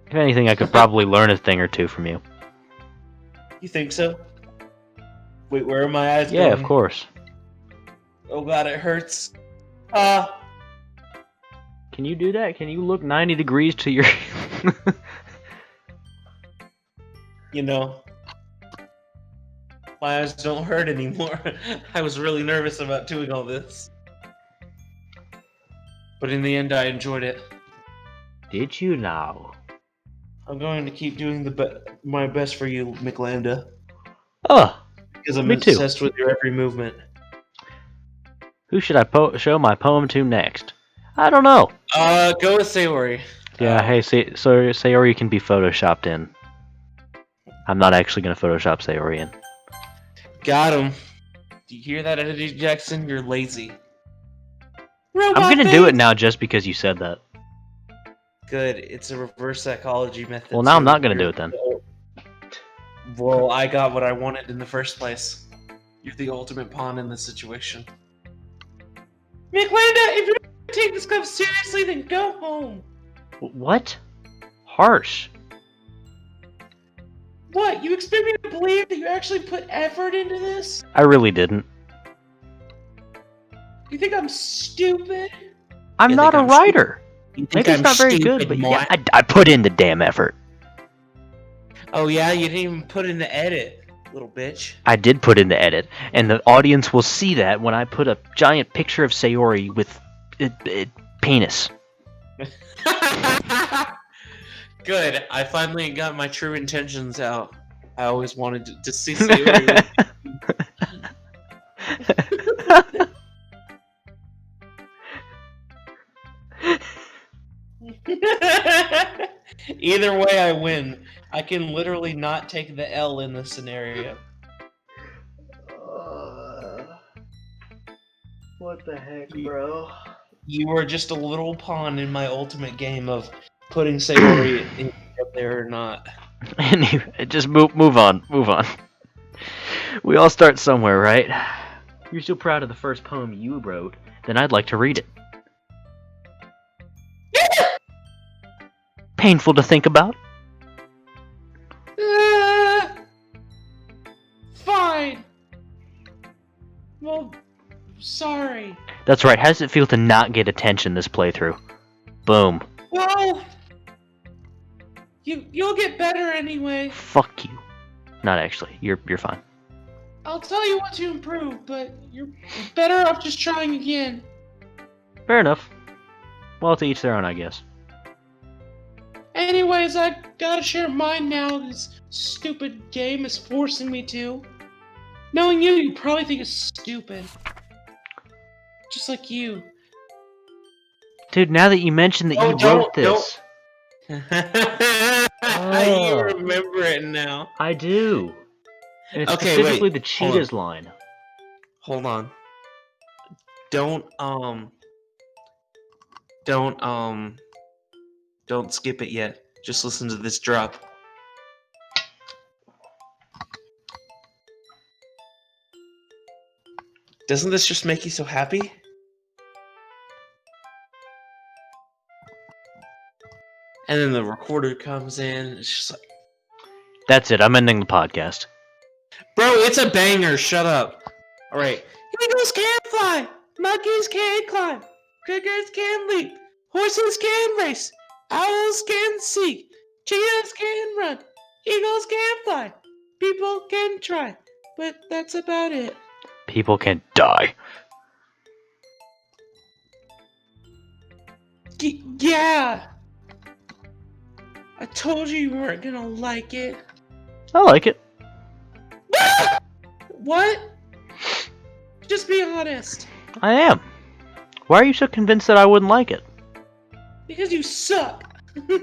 If anything, I could probably learn a thing or two from you. You think so? Wait, where are my eyes Yeah, going? of course. Oh god, it hurts. Can you do that? Can you look 90 degrees to your... You know, my eyes don't hurt anymore. I was really nervous about doing all this. But in the end, I enjoyed it. Did you now? I'm going to keep doing my best for you, McLambda, Oh, because I'm me too. obsessed with your every movement. Who should I show my poem to next? I don't know. Go with Sayori. Yeah, hey, Sayori can be photoshopped in. I'm not actually going to Photoshop Sayori in. Got him. Do you hear that, Eddie Jackson? You're lazy. I'm going to do it now just because you said that. Good. It's a reverse psychology method. Well, now I'm so not going to do you're it then. Well, I got what I wanted in the first place. You're the ultimate pawn in this situation. McLanda, if you're not gonna take this club seriously, then go home. What? Harsh. What? You expect me to believe that you actually put effort into this? I really didn't. You think I'm stupid? I'm You not think a I'm writer. You think Maybe it's I'm not very stupid, good, but Mort? yeah, I put in the damn effort. Oh yeah, you didn't even put in the edit, little bitch. I did put in the edit, and the audience will see that when I put a giant picture of Sayori with penis. Good. I finally got my true intentions out. I always wanted to see Sayori. Either way, I win. I can literally not take the L in this scenario. What the heck, bro? You were just a little pawn in my ultimate game of putting Sayori up there or not. Anyway, just move on. We all start somewhere, right? You're so proud of the first poem you wrote, then I'd like to read it. Painful to think about? Fine. Well, sorry. That's right, how does it feel to not get attention this playthrough? Boom. Well, you'll get better anyway. Fuck you. Not actually. You're fine. I'll tell you what to improve, but you're better off just trying again. Fair enough. Well, to each their own, I guess. Anyways, I gotta share mine now. This stupid game is forcing me to. Knowing you probably think it's stupid. Just like you. Dude, now that you mentioned that you wrote this... You Oh. remember it now. I do. And it's Okay, specifically wait, the hold cheetahs line. Hold on. Don't skip it yet. Just listen to this drop. Doesn't this just make you so happy? And then the recorder comes in. It's just like, That's it. I'm ending the podcast. bro, it's a banger. Shut up. All right. Eagles can fly. Monkeys can climb. Crickets can leap. Horses can race. Owls can see. Cheetahs can run. Eagles can fly. People can try. But that's about it. People can die. Yeah. I told you weren't gonna like it. I like it. What? Just be honest. I am. Why are you so convinced that I wouldn't like it? Because you suck. Everyone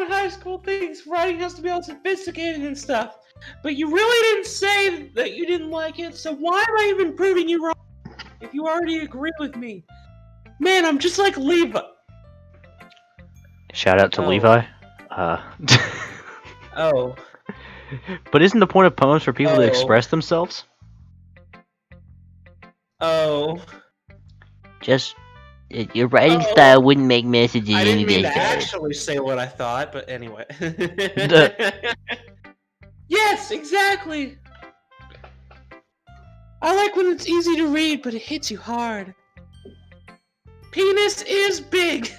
in high school thinks writing has to be all sophisticated and stuff. But you really didn't say that you didn't like it, so why am I even proving you wrong if you already agree with me? Man, I'm just like Levi. Shout out to Oh. Levi. Oh. But isn't the point of poems for people to Oh. express themselves? Oh. Just your writing Oh. style wouldn't make messages I any didn't mean to better. actually say what I thought, but anyway. Yes, exactly. I like when it's easy to read, but it hits you hard. Penis is big.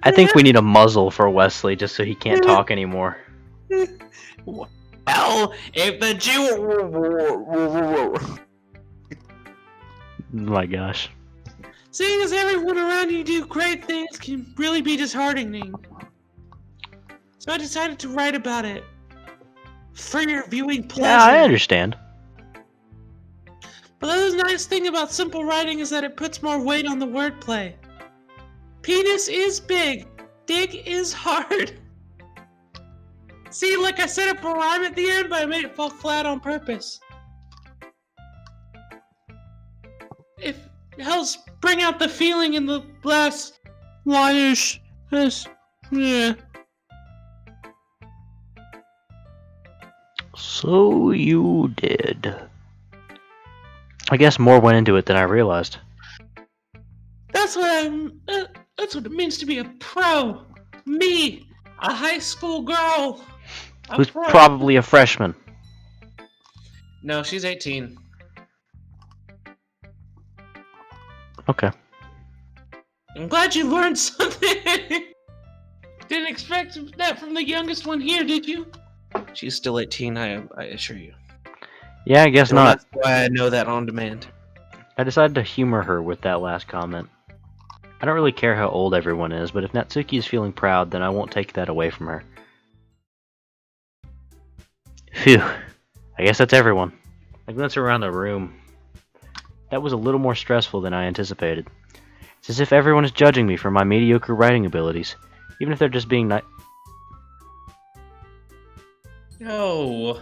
I think we need a muzzle for Wesley just so he can't talk anymore. Well, if the Jew. Oh my gosh. Seeing as everyone around you do great things can really be disheartening. So I decided to write about it. For your viewing pleasure. Yeah, I understand. But the other nice thing about simple writing is that it puts more weight on the wordplay. Penis is big. Dig is hard. See, like I set up a rhyme at the end, but I made it fall flat on purpose. It helps bring out the feeling in the last line-ish. Yeah. So you did. I guess more went into it than I realized. That's what it means to be a pro. Me, a high school girl. A Who's pro. probably a freshman. No, she's 18. Okay. I'm glad you learned something. Didn't expect that from the youngest one here, did you? She's still 18, I assure you. Yeah, I guess Well, not. that's why I know that on demand. I decided to humor her with that last comment. I don't really care how old everyone is, but if Natsuki is feeling proud, then I won't take that away from her. Phew. I guess that's everyone. I glance around the room. That was a little more stressful than I anticipated. It's as if everyone is judging me for my mediocre writing abilities, even if they're just being nice. Oh,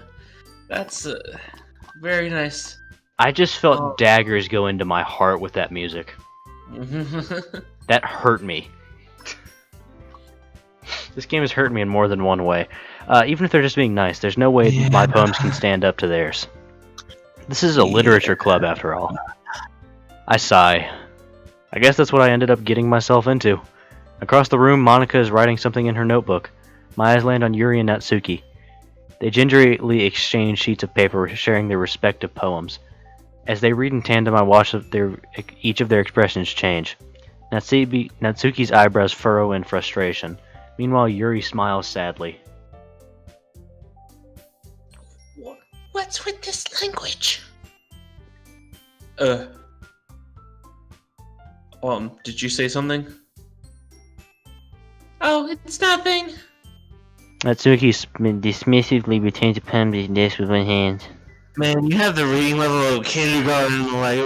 that's very nice. I just felt daggers go into my heart with that music. That hurt me. This game has hurt me in more than one way. Even if they're just being nice, there's no way my poems can stand up to theirs. This is a literature club, after all. I sigh. I guess that's what I ended up getting myself into. Across the room, Monica is writing something in her notebook. My eyes land on Yuri and Natsuki. They gingerly exchange sheets of paper, sharing their respective poems. As they read in tandem, I watch each of their expressions change. Natsuki's eyebrows furrow in frustration. Meanwhile, Yuri smiles sadly. What's with this language? Did you say something? Oh, it's nothing. Natsuki dismissively retains a pen to his desk with one hand. Man, you have the reading level of kindergarten, like.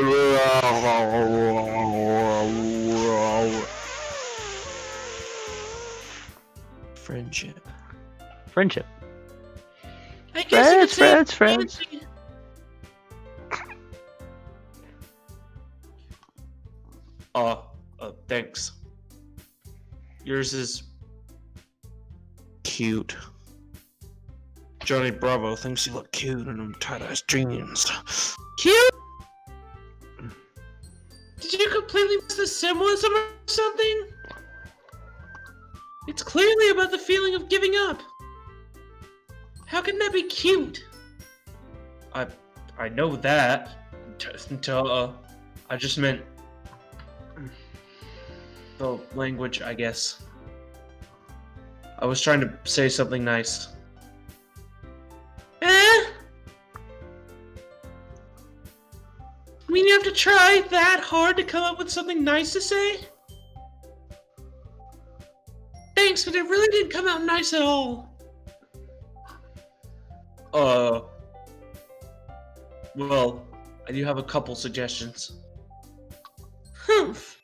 Friendship. Friendship. I guess you could say Friends. Thanks. Yours is cute. Johnny Bravo thinks you look cute in them tight-ass jeans. Cute? Did you completely miss the symbolism or something? It's clearly about the feeling of giving up. How can that be cute? I know that. I just meant the language, I guess. I was trying to say something nice. I mean, you have to try that hard to come up with something nice to say? Thanks, but it really didn't come out nice at all. Well, I do have a couple suggestions. If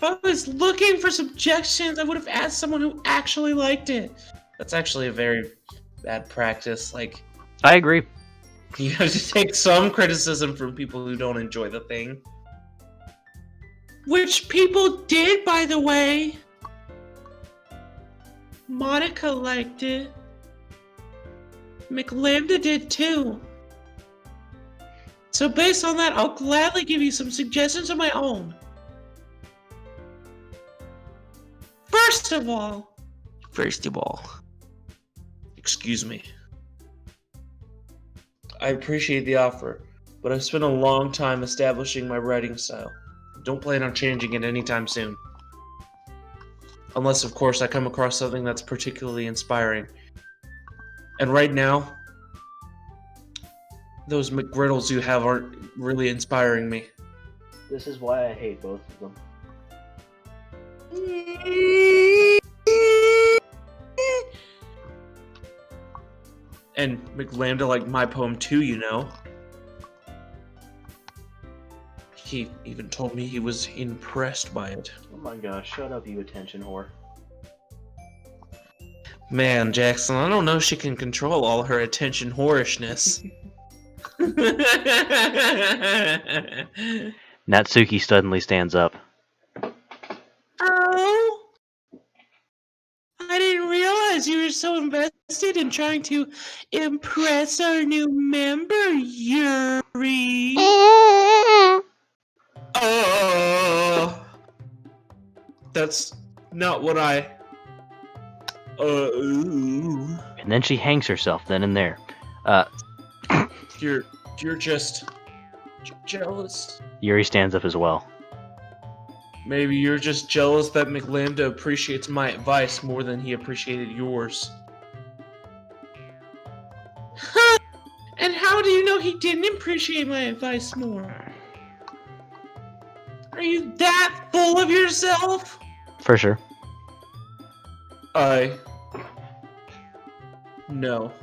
I was looking for suggestions, I would have asked someone who actually liked it. That's actually a very bad practice. Like, I agree. you have to take some criticism from people who don't enjoy the thing. Which people did, by the way. Monica liked it. McLambda did too. So based on that, I'll gladly give you some suggestions of my own. First of all, excuse me. I appreciate the offer, but I've spent a long time establishing my writing style. Don't plan on changing it anytime soon. Unless, of course, I come across something that's particularly inspiring. And right now, those McGriddles you have aren't really inspiring me. This is why I hate both of them. And McLambda liked my poem too, you know. He even told me he was impressed by it. Oh my gosh, shut up, you attention whore. Man, Jackson, I don't know if she can control all her attention whorishness. Natsuki suddenly stands up. Oh! I didn't realize you were so invested in trying to impress our new member, Yuri. Oh! That's not what I... And then she hangs herself then and there. You're just jealous. Yuri stands up as well. Maybe you're just jealous that McLambda appreciates my advice more than he appreciated yours. Huh? And how do you know he didn't appreciate my advice more? Are you that full of yourself? For sure. No.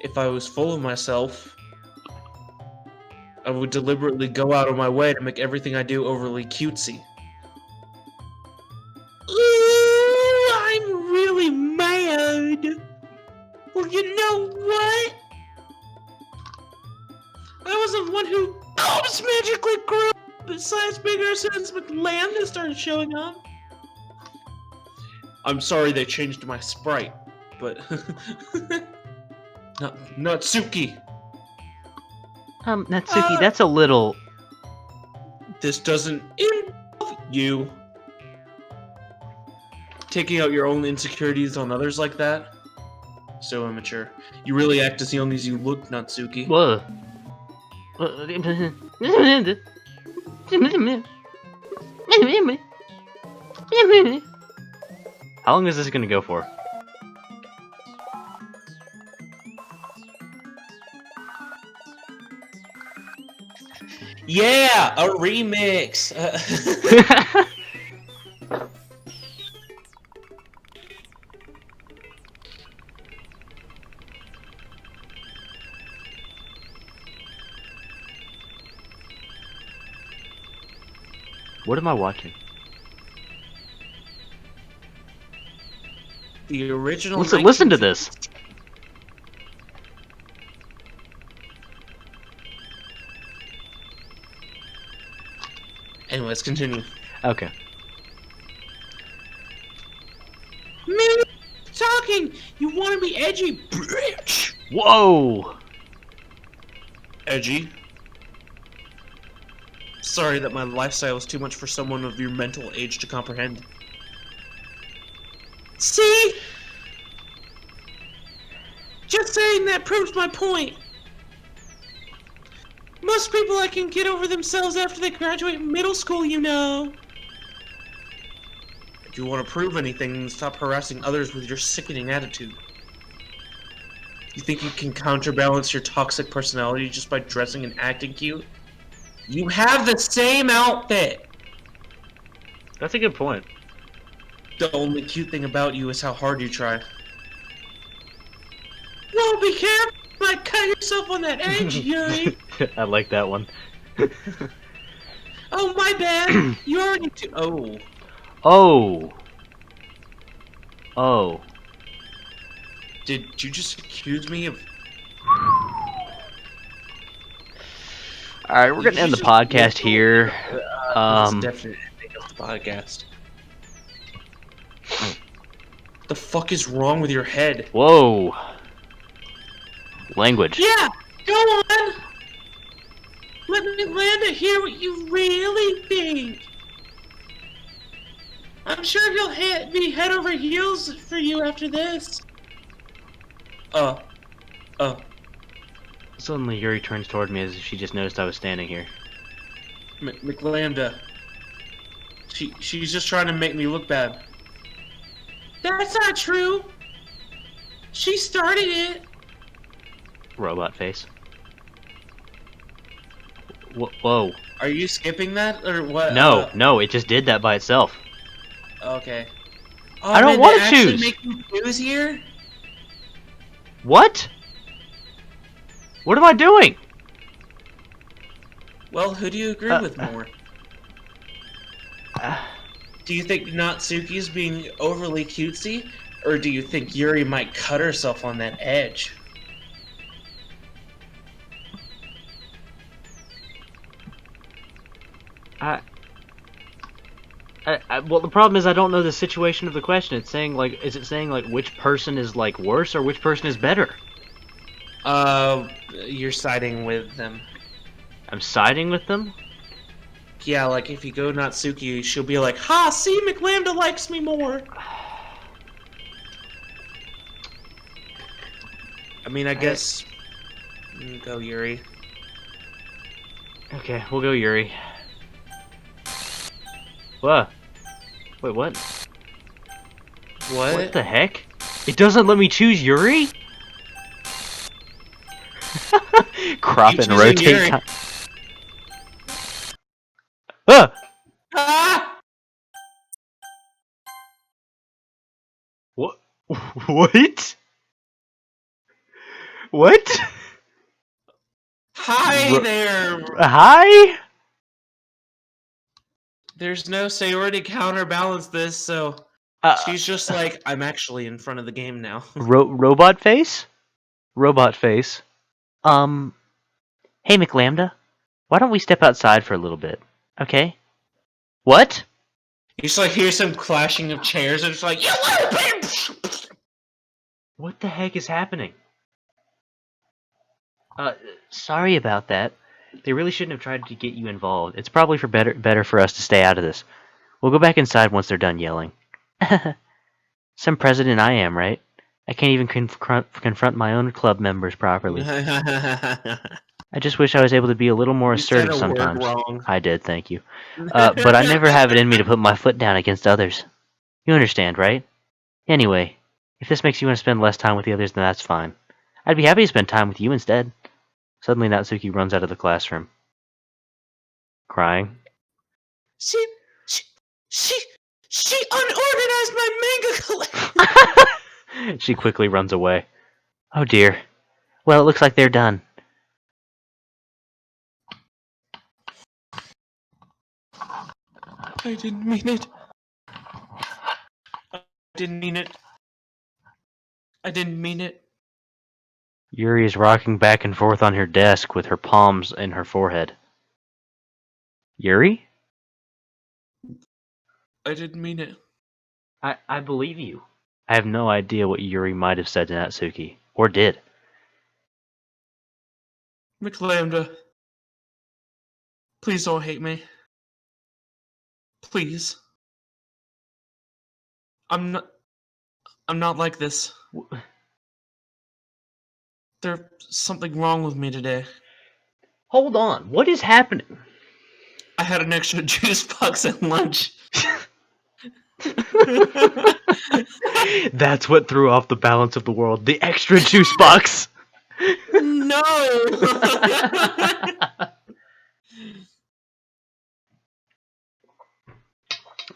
If I was full of myself, I would deliberately go out of my way to make everything I do overly cutesy. Ooh, I'm really mad. Well, you know what? I wasn't one who magically grew besides bigger since McLambda started showing up. I'm sorry they changed my sprite, but... Natsuki! Natsuki, that's a little... This doesn't involve you. Taking out your own insecurities on others like that? So immature. You really act as young as you look, Natsuki. Whoa. How long is this gonna go for? Yeah, a remix. What am I watching? The original. Listen to this. Anyways, continue. Okay. bragging. You want to be edgy, bitch. Whoa! Edgy? Sorry that my lifestyle is too much for someone of your mental age to comprehend. See? Just saying that proves my point. Most people I can get over themselves after they graduate middle school, you know. If you want to prove anything, then stop harassing others with your sickening attitude. You think you can counterbalance your toxic personality just by dressing and acting cute? You have the same outfit! That's a good point. The only cute thing about you is how hard you try. Well, be careful! You might cut yourself on that edge, Yuri! I like that one. Oh, my bad! You already Oh. Oh! Oh. Did you just accuse me of... Alright, we're gonna end the podcast here. This is definitely ending of the podcast. The fuck is wrong with your head? Whoa. Language. Yeah! Go on! Let Atlanta hear what you really think! I'm sure he'll be head over heels for you after this. Suddenly Yuri turns toward me as if she just noticed I was standing here. McLambda. She's just trying to make me look bad. That's not true! She started it! Robot face. Whoa. Are you skipping that, or what? No, no, it just did that by itself. Okay. Oh, I don't man, want they to choose! actually make you choose here? What? What am I doing? Well, who do you agree with more? Do you think Natsuki's being overly cutesy, or do you think Yuri might cut herself on that edge? Well, the problem is I don't know the situation of the question. It's saying, like, is it saying, like, which person is, like, worse or which person is better? You're siding with them. I'm siding with them? Yeah, like, if you go Natsuki, she'll be like, ha, see, McLambda likes me more! I mean, I guess... Go, Yuri. Okay, we'll go Yuri. What? Wait, what? What the heck? It doesn't let me choose Yuri? Crop You and choosing rotate Yuri. time. Ah! Ah! What? What? What? Hi there! Hi? There's no say already counterbalance this, so... She's just like, I'm actually in front of the game now. Robot face? Robot face. Hey McLambda, why don't we step outside for a little bit, okay? What? You just like hear some clashing of chairs and it's like, you little bitch! What the heck is happening? Sorry about that. They really shouldn't have tried to get you involved. It's probably for better for us to stay out of this. We'll go back inside once they're done yelling. Some president I am, right? I can't even confront my own club members properly. I just wish I was able to be a little more You said assertive a word sometimes. wrong. I did, thank you. But I never have it in me to put my foot down against others. You understand, right? Anyway, if this makes you want to spend less time with the others, then that's fine. I'd be happy to spend time with you instead. Suddenly Natsuki runs out of the classroom. Crying. She unorganized my manga collection! She quickly runs away. Oh dear. Well, it looks like they're done. I didn't mean it. I didn't mean it. I didn't mean it. Yuri is rocking back and forth on her desk with her palms in her forehead. Yuri? I didn't mean it. I believe you. I have no idea what Yuri might have said to Natsuki, or did. McLambda, please don't hate me. Please. I'm not like this. There's something wrong with me today. Hold on, what is happening? I had an extra juice box at lunch. That's what threw off the balance of the world. The extra juice box. No.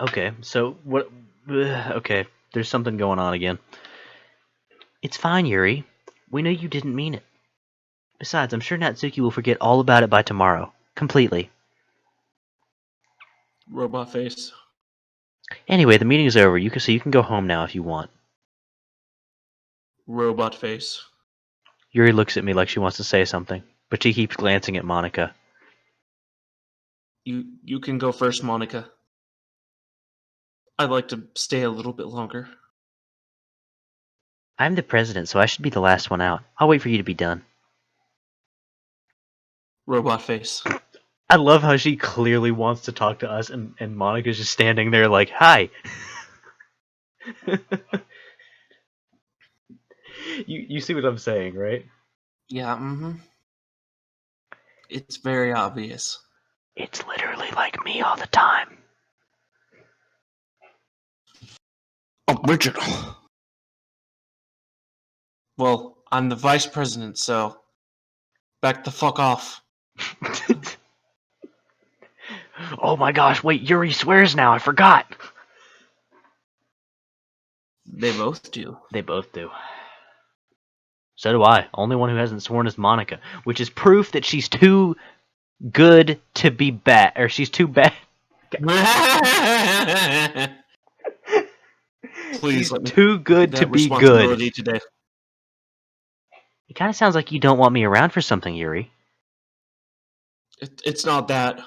Okay, so what? Okay, there's something going on again. It's fine, Yuri. We know you didn't mean it. Besides, I'm sure Natsuki will forget all about it by tomorrow. Completely. Robot face. Anyway, the meeting is over. You can go home now if you want. Robot face. Yuri looks at me like she wants to say something, but she keeps glancing at Monica. You can go first, Monica. I'd like to stay a little bit longer. I'm the president, so I should be the last one out. I'll wait for you to be done. Robot face. I love how she clearly wants to talk to us, and Monica's just standing there like, hi. You see what I'm saying, right? Yeah, It's very obvious. It's literally like me all the time. Original. Well, I'm the vice president, so back the fuck off. Oh my gosh, wait, Yuri swears now, I forgot. They both do. They both do. So do I. Only one who hasn't sworn is Monica, which is proof that she's too good to be bad, or she's too bad. Please She's let me too good to that be good. responsibility today. It kind of sounds like you don't want me around for something, Yuri. It's not that.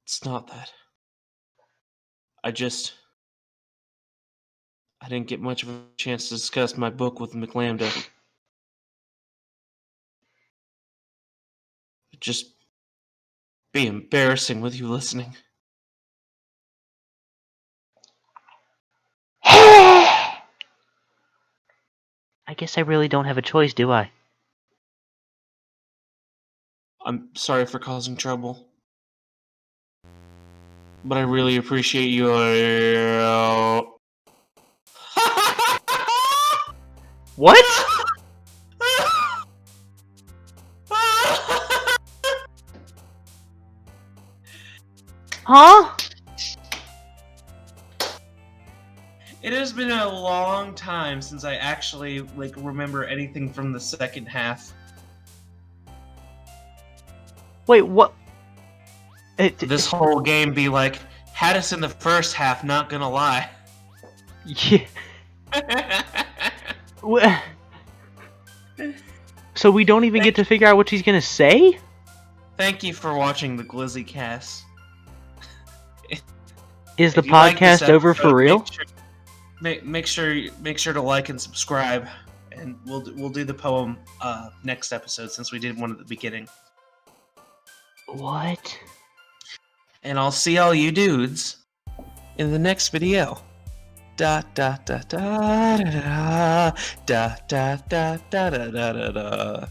It's not that. I didn't get much of a chance to discuss my book with McLambda. It'd just be embarrassing with you listening. I guess I really don't have a choice, do I? I'm sorry for causing trouble. But I really appreciate you. What? Huh? It has been a long time since I actually remember anything from the second half. Wait, what? This whole game be like, had us in the first half, not gonna lie. Yeah. So we don't even get to figure out what she's gonna say? Thank you for watching the Glizzy Cast. Is the If you like this podcast over episode, for real? Make sure to like and subscribe, and we'll do the poem next episode since we did one at the beginning. What? And I'll see all you dudes in the next video. Da da da da da da da da da da da da da.